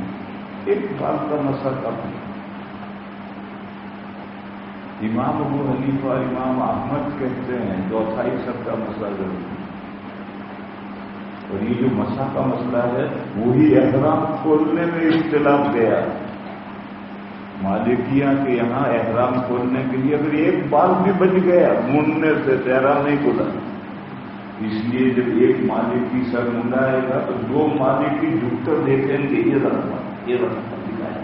ایک بار کا مسح کافی. امام ابو حنیفہ امام احمد کہتے ہیں چوتھائی سر کا مسح ضروری ہے. اور یہ جو مسح کا مسئلہ ہے وہی احرام کھولنے میں اختلاف گیا. مالکیہ کے یہاں احرام کھولنے کے لیے اگر ایک بال بھی بچ گیا موننے سے تو احرام نہیں کھلا. اس لیے جب ایک مالکی سر منڈائے گا تو دو مالکی جھک کر دیکھیں گے یہ رکھا دکھایا.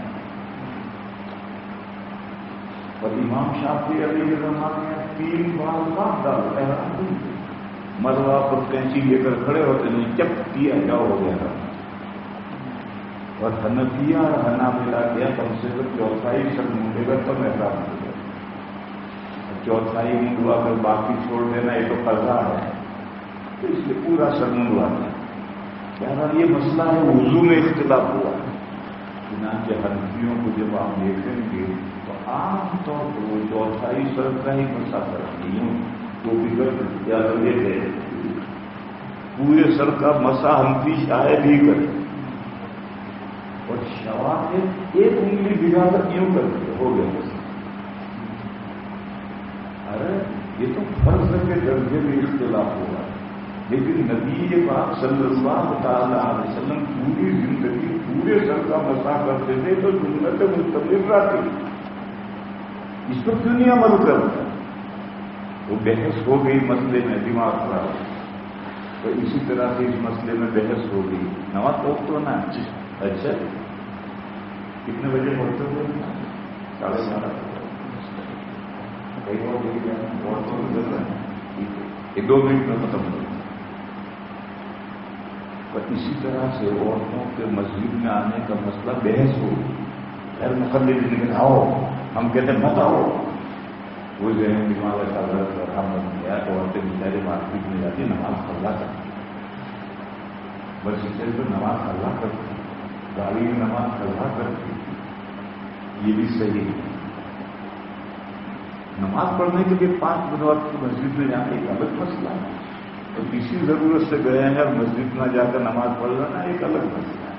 اور امام شافعی علیہ الرحمہ نے 3 بال کاٹ ڈالا احرام. مروا پر کینچی لے کر کھڑے ہوتے نہیں چپ کیا جاؤ ہو گیا. اور حنفیہ اور حنابلہ کیا کم سے کم چوتھائی سر مونڈے گا تب احرام ہو گیا. چوتھائی منڈوا کر باقی چھوڑ دینا یہ تو قضا ہے تو اس لیے پورا سر منڈوانا. بہرحال یہ مسئلہ ہے وضو میں اختلاف ہوا. چنانچہ حنفیوں کو جب آپ دیکھیں گے تو عام طور پر وہ چوتھائی سر کا ہی مسئلہ کرتی ہوں وہ بگڑ زیادہ لیتے پورے سر کا مسح حنفی شاید ہی کرے. اور شواہد ایک انگلی بگاڑ کر کیوں کرتے ہو گئے. ارے یہ تو فرض کے درجے میں اختلاف ہوا. لیکن نبی پاک صلی اللہ تعالی علیہ وسلم پوری زندگی پورے سر کا مسح کرتے تھے تو سنت مستمر رہتی. اس پر کیوں نہیں عمل کرتا؟ وہ بحث ہو گئی مسئلے میں دماغ خراب. تو اسی طرح سے اس مسئلے میں بحث ہو گئی. نماز پڑھتے ہو نا؟ اچھا کتنے بجے پڑھتے ہو؟ 12:30. کئی اور 2 منٹ میں ختم ہو. اور اسی طرح سے عورتوں کے مسجد میں آنے کا مسئلہ بحث ہو. خیر مقرر لیکن آؤ ہم کہتے ہیں مت آؤ. وہ جو ہے دماغ ایسا غلط رکھا بن گیا تو عورتیں بیچارے مارکیٹ میں جاتی نماز خلا کرتی. بس اس طرح نماز خلا کرتی گاڑی میں نماز خلا کرتی. یہ بھی صحیح ہے. نماز پڑھنے کے لیے 5 بجے وقت مسجد میں جانے ایک الگ مسئلہ ہے. تو کسی ضرورت سے گئے ہیں اور مسجد میں جا کر نماز پڑھ لینا ایک الگ مسئلہ ہے.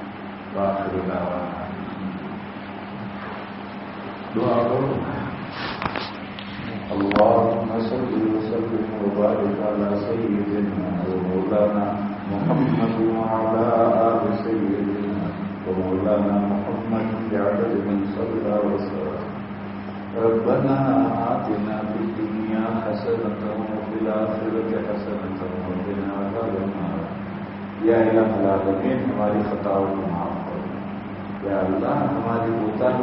دعا کرو. اللهم صل وسلم وبارك على سيدنا ومولانا محمد وعلى آل سيدنا ومولانا محمد بعدد من صلى وسلم. ربنا آتنا في الدنيا حسنة وفي الآخرة حسنة وقنا عذاب النار. یا الہ العالمین ہماری خطاؤں کو معاف کرو. یا اللہ ہماری کوتاہی